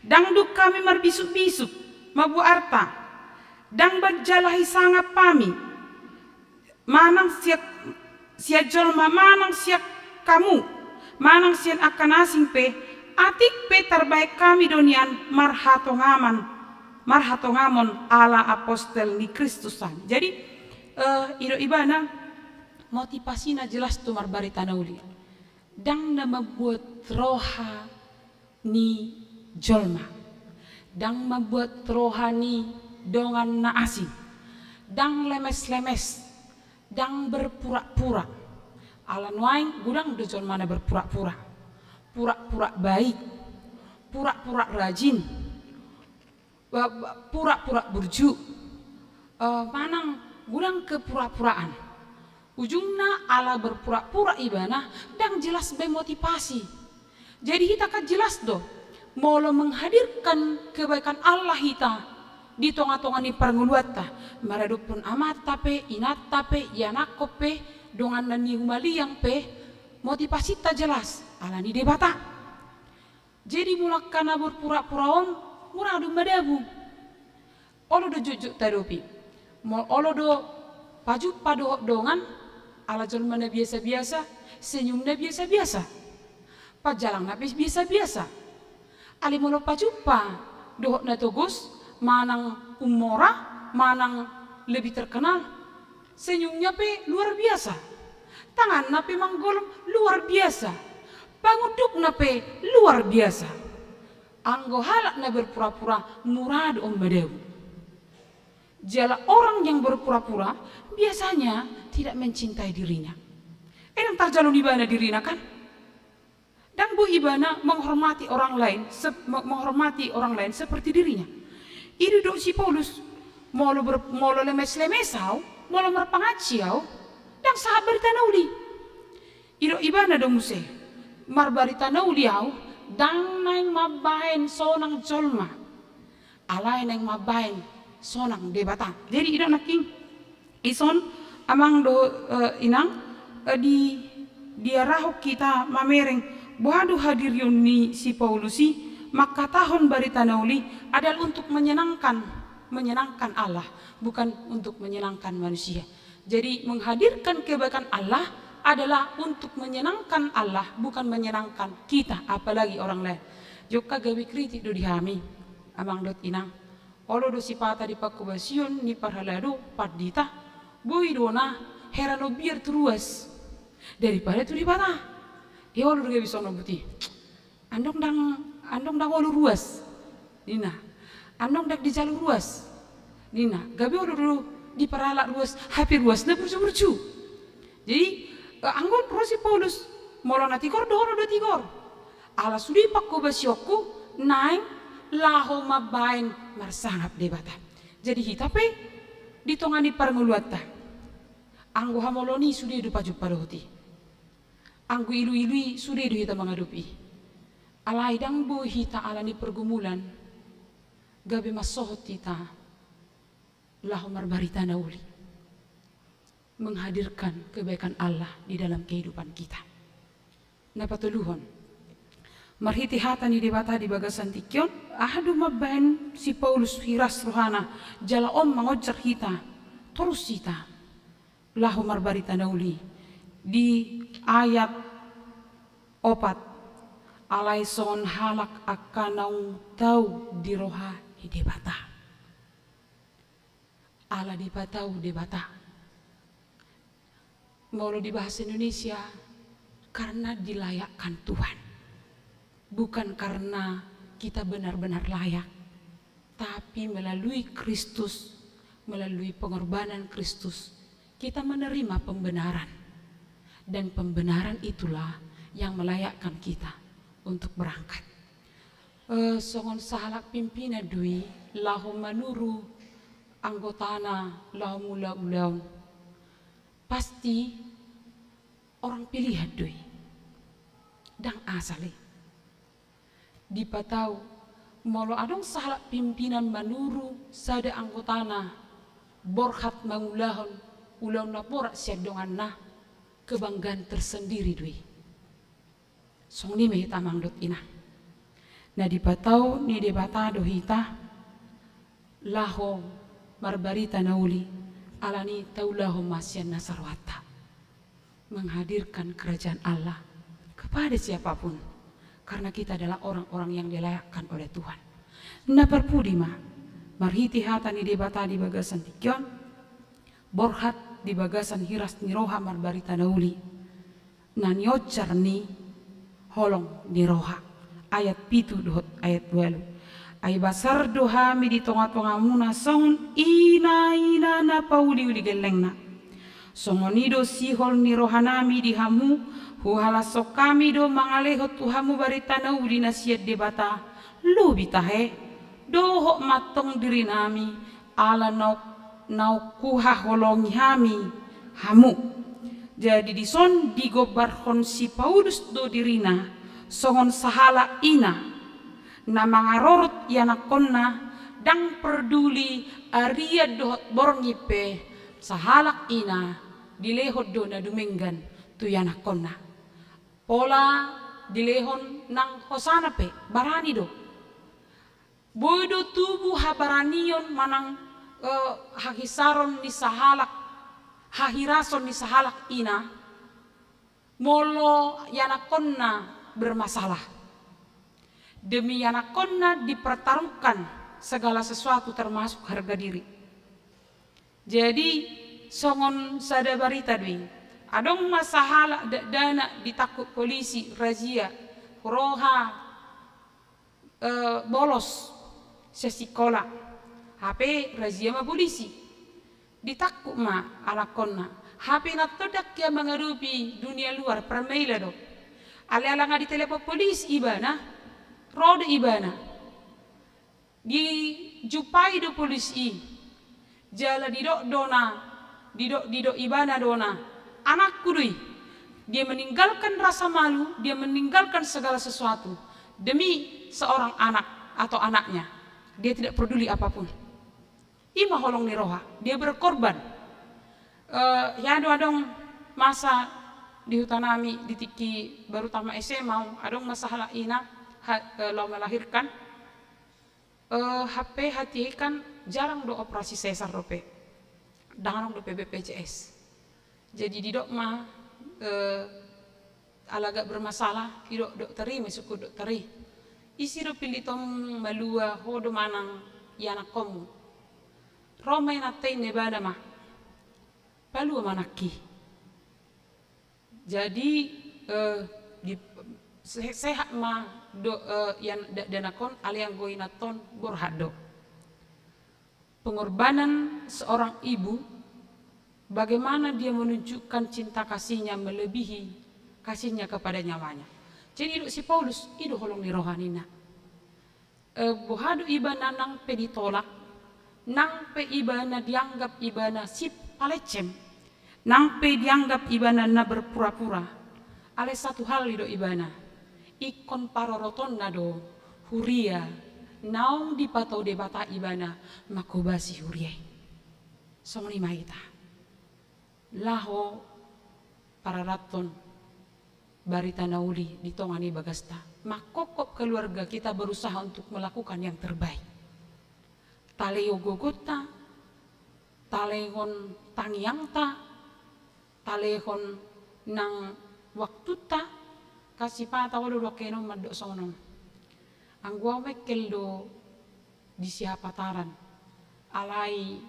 dangduk kami marbisuk-bisuk mabu arta dang berjalahi sangat pami manang siak jolma manang siak kamu manang sian akan asing pe atik pe terbaik kami donian marhatongamon ala apostel ni Kristusan jadi ido ibana motivasinya jelas tu marbarita nauli dang na membuat roha ni jolma dang membuat rohani dongan na asing dang lemes-lemes dang berpura-pura alan waing gudang do jolma na berpura-pura pura-pura baik pura-pura rajin pura-pura burju manang gudang kepura-puraan ujungna ala berpura-pura ibana dang jelas be motivasi jadi kita kan jelas do molo menghadirkan kebaikan Allah kita di tonga-tonga ni parnguluata maradupun amat tape inat tape yanakop pe dongan nani humaliang pe motivasi ta jelas ala ni debata Jadi mulak kana berpura-puraon muradu madabu. Olo do jujuk tadopi. Olo do paju pado dongan ala jolmana biasa-biasa, senyumnya biasa-biasa. Pajalangna biasa-biasa. Ali molo pajupa dohok na togus manang umora, manang lebih terkenal. Senyumnya pe luar biasa. Tangan nape manggolong luar biasa. Panguduk nape luar biasa. Anggo halak na berpura-pura murad om badewu. Jala orang yang berpura-pura biasanya tidak mencintai dirinya. Yang tarjalun ibana dirina kan? Dan bu ibana menghormati orang lain seperti dirinya. Ini do si Paulus molo lemes-lemesau, molo merpangaciau, dan sahabat tanauli. Ido ibana do muse, marbari tanauliau, dan naing mabain sonang jolma, alai naing mabain sonang debata. Jadi ido naking ison amang do inang di diarahok kita mamereng. Bohadu hadir yoni si Paulusi, maka tahun barita nauli adalah untuk menyenangkan Allah, bukan untuk menyenangkan manusia. Jadi menghadirkan kebaikan Allah adalah untuk menyenangkan Allah, bukan menyenangkan kita, apalagi orang lain. Joka gawi kritik do dihami, amang dot inang. Olo do sipata di pakubasion ni parhalado padita, boi dona herano biar teruas daripada tu di patah. Ya olo do bisa nobuti. Andong dang olo ruas. Dina. Andong dak di jalur ruas. Dina. Gabi olo do di paralak ruas, hampir ruas na bercu-bercu. Jadi anggon rosi Paulus molo na tigor do olo do tigor. Ala sudi pakubasyoku naing laho mabain marsangap debata. Jadi hitape ditongani parnguluata. Anggo hamoloni sudi do paju padohti. Anggu ilu-ilui sudah hita mengadupi. Alai dang bu hita alani pergumulan. Gabi masohot hita. Lahumar barita nauli. Menghadirkan kebaikan Allah di dalam kehidupan kita. Napatuluhon. Marhiti hata ni debata di bagasan tikyon. Ahadu mabain si Paulus hiras rohana. Jala om mangojar hita. Terus hita. Lahumar barita nauli. Di ayat 4 alai son halak akanau tau di roha di debata ala di patau debata mau di bahasa Indonesia karena dilayakkan Tuhan, bukan karena kita benar-benar layak, tapi melalui Kristus, melalui pengorbanan Kristus kita menerima pembenaran. Dan pembenaran itulah yang melayakkan kita untuk berangkat. Songon sahalak pimpina dui lahu manuru anggotana lahu mula-ulaun. Pasti orang pilihan dui. Dan asali. Dipatau molo adong sahalak pimpinan manuru sada anggotana borhat mangulahon ulaun naporak siadongan nah. Kebanggaan tersendiri dui. Song ni mehita mangdot ina. Na dipatau ni debata dohita laho marbarita nauli alani taulahu masyan nasarwata. Menghadirkan kerajaan Allah kepada siapapun. Karena kita adalah orang-orang yang dilayakkan oleh Tuhan. Na perpudima marhiti hata ni debata di bagasan tikyon borhat di bagasan hiras niroha marbarita nauli na niocar ni holong niroha ayat pitu dohot ayat 2 ay basar dohami di tonga-tonga muna songon ina na pauli uli gelengna songonido sihol niroha nami di hamu huhalasok kami do mangalehot tuhamu barita nauli na siat debata lu bitahe dohok matong diri nami ala nau kuha holongi hami hamu. Jadi dison digobarhon si Paulus do dirina songon sahala ina na mangarorot yanakonna dang peduli aria dohot borngipe sahalak ina dilehot do na dumenggan tu yanakonna. Pola dilehon nang hosana pe barani do boydo tubuh habaranion manang hahisaron ni sahalak hahirason ni sahalak ina molo yanakonna bermasalah demi yanakonna dipertaruhkan segala sesuatu termasuk harga diri. Jadi songon sada barita dwi adong masalah dana ditakut polisi razia roha bolos sesikola HP razia ma polisi ditakut ma alakonna HP na todak ya mengarupi dunia luar permaila do ale-ala nga di telepon polisi ibana rode ibana di jupai do polisi jala didok dona didok ibana dona anakku dui dia meninggalkan rasa malu, dia meninggalkan segala sesuatu demi seorang anak atau anaknya. Dia tidak peduli apapun. Ima holong ni roha, dia berkorban. Ya adong masa di hutanami di tiki baru tama SMA adong masalah ina lo melahirkan HP hati kan jarang do operasi sesar dope dangan do BPJS. Jadi di dok mah alaga bermasalah idok dokteri mesuku dokteri isi do pilih tom malua hodo manang yana komu Roma na tei nebada mah palua manaki. Jadi di sehat mah do yang danakon aliang goinaton borhado. Pengorbanan seorang ibu, bagaimana dia menunjukkan cinta kasihnya melebihi kasihnya kepada nyawanya. Jadi si Paulus itu holong ni rohanina. Bohadu ibana nang pe ditolak, nang pe ibana dianggap ibana si palecem, nang pe dianggap ibana na berpura-pura. Ale satu hal itu ibana, ikon paroroton nado huria, naung dipatau debata ibana makobasi huria. Somni maita, laho pararaton barita nauli ditongani bagasta. Makokop keluarga kita berusaha untuk melakukan yang terbaik. Taleo gogota, talehon tangiangta, talehon nang waktu ta kasih pata waduh dokeno madok sono. Anggua mekel do di siapataran, alai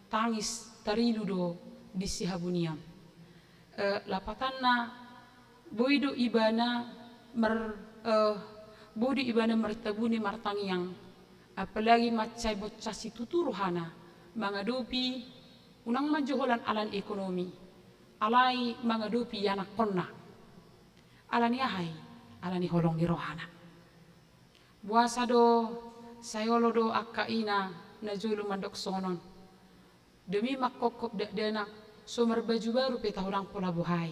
tangis tarilu do di sihabuniam. Lapatanna boido ibana bodo ibana mertabuni martangiang apalagi macai bocah situ turuhana mangadopi unang majoholan alan ekonomi alai mangadopi yanak konna alani ahai alani holong ni rohana buasa do sayolo do akaina na julu mandok sonon demi makokop dana sumber baju baru petahurang pola buhai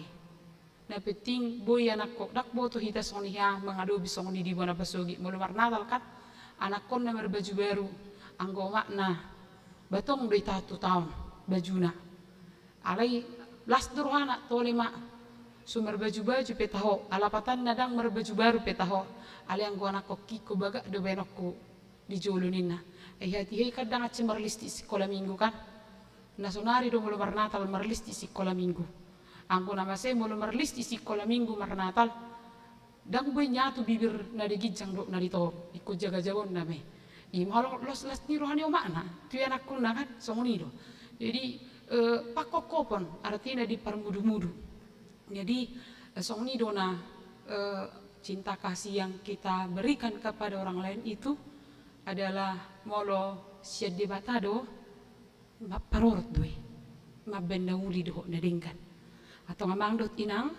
na penting boy anak kok dak boto hita sonia mengadu bisoni di bona basogi mulumar natal kan anak kon na baju baru anggo makna batong do 1 tahun bajuna alai las durhana tole mak sumber baju petaho alapatan nadang baju baru petaho alai anggo anak kok kiko baga do benokku di jolunina hati kadang ace marlisti sekolah minggu kan nasonari do mulumar natal marlisti sekolah minggu angko nama saya mulu merlis di sekolah minggu marnatal dang boy nyatu bibir na digijang do na dito ikut jaga jawon name imalo los ni rohani o makna tu anak kuna kan songoni do jadi pakokopon artinya di permudu-mudu jadi songoni do na cinta kasih yang kita berikan kepada orang lain itu adalah molo siad debatado parorot doy mabenda uli do na dingkan atau ngamang dot inang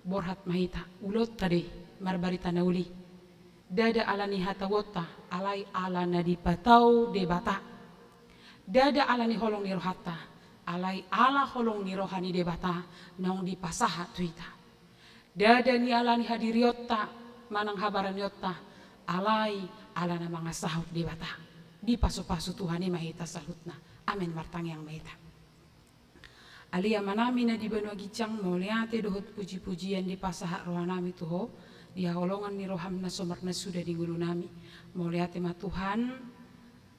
borhat mahita ulot tadi marbarita nauli dada alani hatawota alai alana dipatau debata dada alani holong ni rohata alai ala holong ni rohani debata naung dipasaha tuita dada ni alani hadiriota manang habaran yota alai alana mangasahut debata di pasu-pasu Tuhan mahita salutna amin martang yang mahita Alia manami na di banua gicang moliate dohot puji-pujian di pasahak rohanami tuho. Dia holongan ni roham na somar na sudah di ngulu nami. Moliate ma Tuhan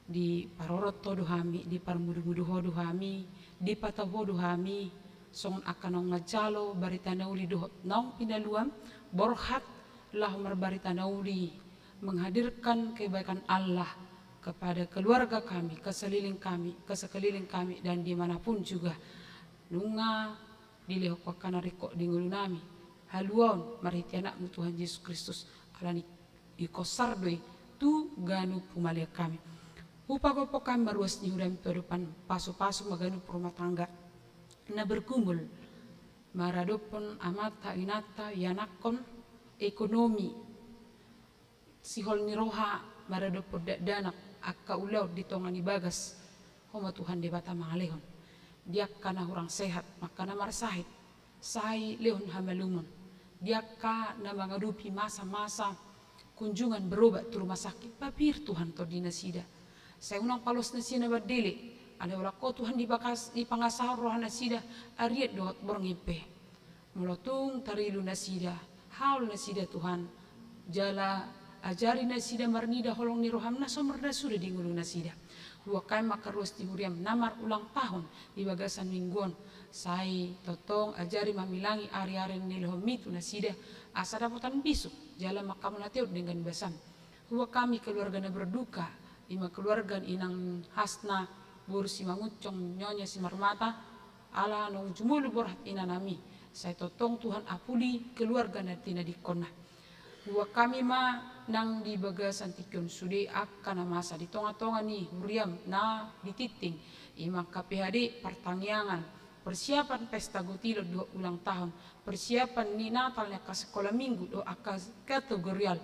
di parorot to dohami, di parmudu-mudu ho dohami, di pataho dohami. Song akan ngajalo barita nauli dohot naung pinaluam borhat lah barita nauli menghadirkan kebaikan Allah kepada keluarga kami, kesekeliling kami dan dimanapun juga. Nunga dilehok kanariko di ngulu nami. Haluon mariti anakmu Tuhan Yesus Kristus alani ikosar doi tu ganu pumalia kami. Upagopo kami maruas ni hudam kehidupan pasu-pasu maganu rumah tangga. Na berkumpul maradopon amata inata yanakon ekonomi sihol ni roha maradopon danak akka ulaw ditongan ibagas homa Tuhan debata mangalehon dia kana hurang sehat makana marsahit sai lehon hamalumon dia ka na mangadupi masa-masa kunjungan berobat ke rumah sakit papir Tuhan to dinasida saya unang palos na sina badili ale ora ko Tuhan di pangasahar rohana sida ariet dohot borngipe molotung tarilu nasida haul nasida Tuhan jala ajari nasida marnida holong ni rohamna somerda sudah di ngulu nasida huwa kai makarus di huriam namar ulang tahun di bagasan mingguan sai totong ajari mamilangi ari-ari ni lohomitu nasida asa dapotan bisuk jala makam nateu dengan basam huwa kami keluarga na berduka ima keluarga inang hasna bursi mangucong nyonya si marmata ala nong jumulu borhat inanami saya totong Tuhan apuli keluarga na tinadikona huwa kami ma nang di bagasan tikyon sude akan masa di tonga-tonga ni huriam na dititing imang KPHD pertangyangan persiapan pesta gotilo 2 ulang tahun persiapan ni Natalnya ke sekolah minggu do akas kategorial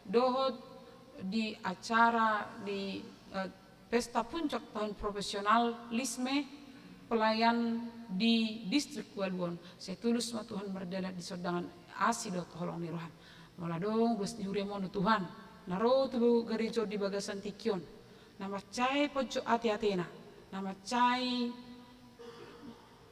dohot di acara di pesta puncak tahun profesionalisme pelayan di distrik Waluon saya tulus ma Tuhan merdela di sodangan asidot holong ni rohan mula dong bus di huriamono Tuhan naro tu gerejo di bagasan tikyon nama cai pojok ati-atina nama cai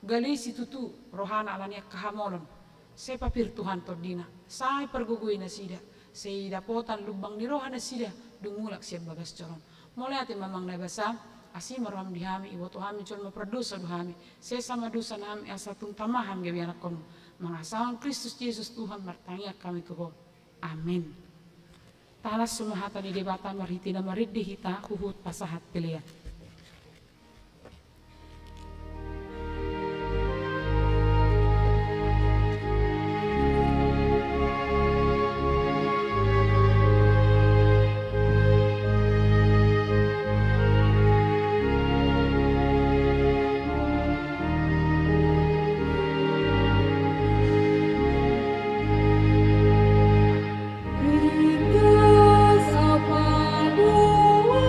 galisi tutu rohana alania kahamolon saya papir Tuhan tordina saya pergugui nasida saya dapotan lubang ni rohana sida dumulak siap bagas coron mulai ati mamang nabasa asi maram dihami ibu tuhami cuma perdosa duhami saya sama dosa nami asatung tamaham gabi anak kono mengasahan Kristus Yesus Tuhan bertanya kami Tuhan amin talas sumahata di debata maritina marid dihita huhut pasahat pilihan Rindu sapa dua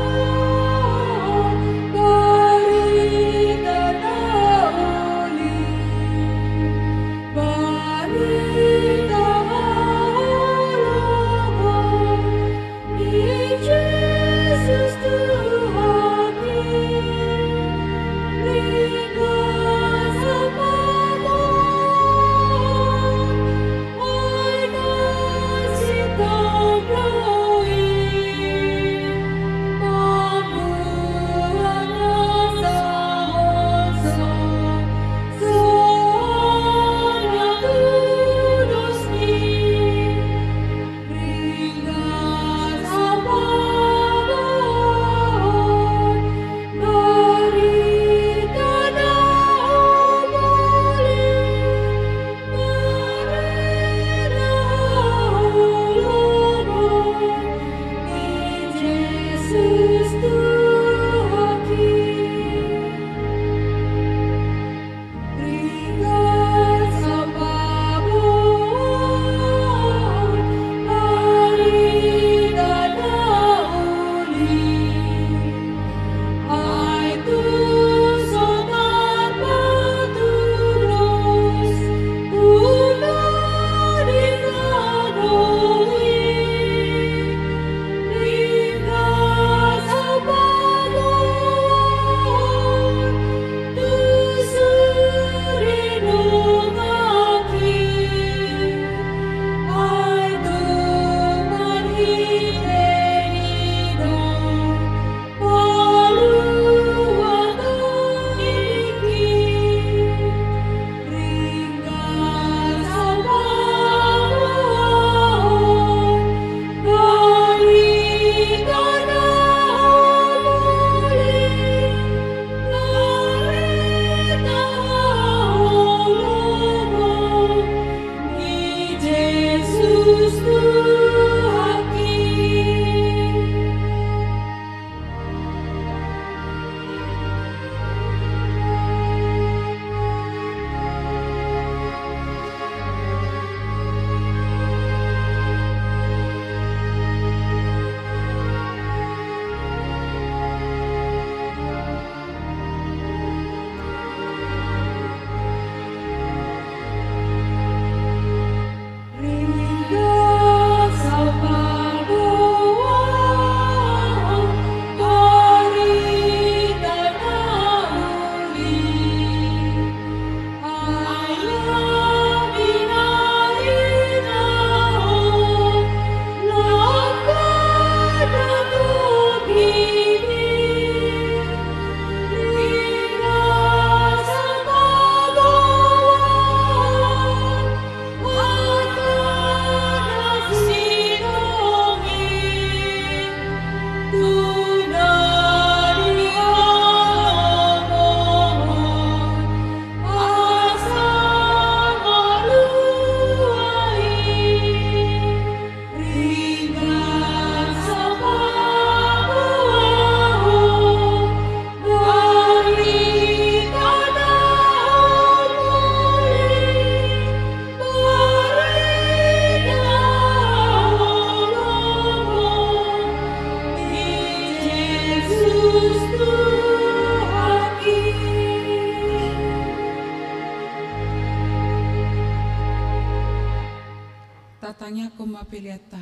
tatanya koma peliata.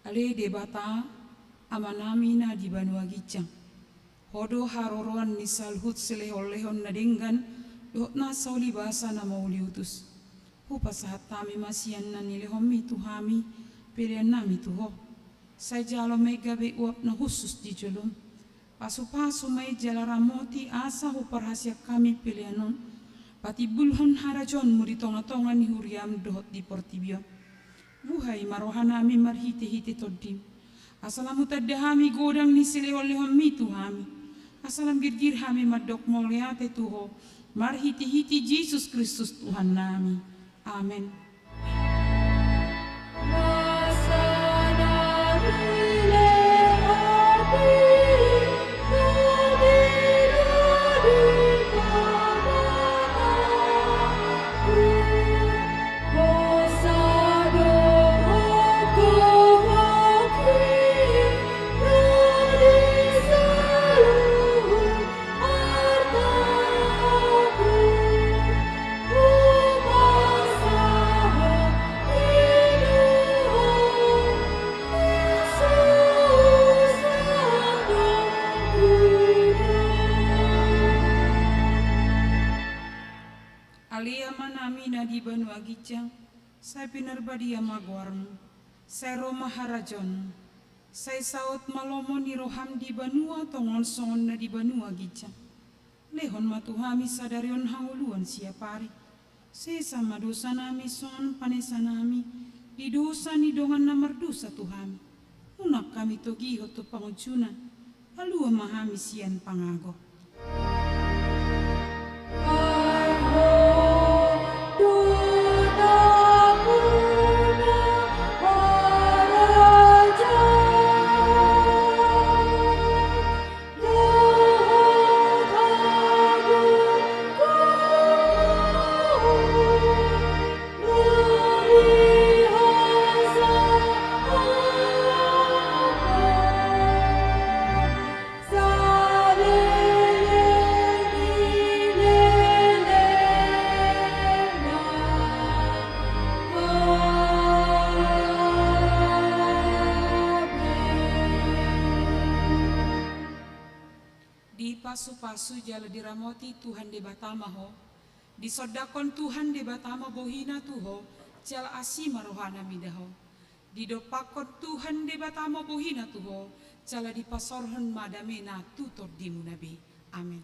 Ale debata amanami na di Banua Gicang. Hodo haroroan ni salhut selehon-lehon na dinggan dohot na sauli basa na mauli utus. Hupasahat tami masian na nilehomi tuhami pilihan nami tuho. Saya jalo may gabi uap na khusus di jolong. Pasu-pasu may jalaramoti asa huparhasya kami pilihanon. Pati bulhon harajon muri tonga-tonga ni huriam dohot di portibio. Buhay marohanami marhite-hite todim. Asalam utadahami godang ni silehon-lehon mi tuhami. Asalam girgir hami madok moleate tuho. Marhite-hite Yesus Kristus Tuhan nami. Amen. Alia manami na di Banua Gicang, saya pinarbadi amagwarmu, saya Roma harajon, saya saut malomo ni roham di Banua tongon songon na di Banua Gicang. Lehon matuhami sadarion hanguluan siapari, saya sama dosa nami son panesa nami, di dosa ni dongan na merdosa tuhami. Unak kami togi hoto pangujuna, alua mahami sian pangago. Pasu-pasu jala diramoti Tuhan de batama ho, disodakon Tuhan de batama bohina tuho, jala asima rohana midaho, didopakon Tuhan de batama bohina tuho, jala dipasorhon madamena tutor dimu nabi. Amin.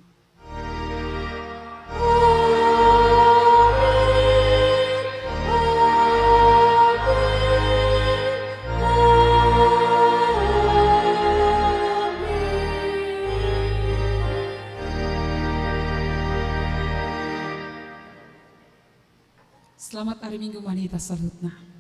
Selamat hari Minggu Wanita Salutna.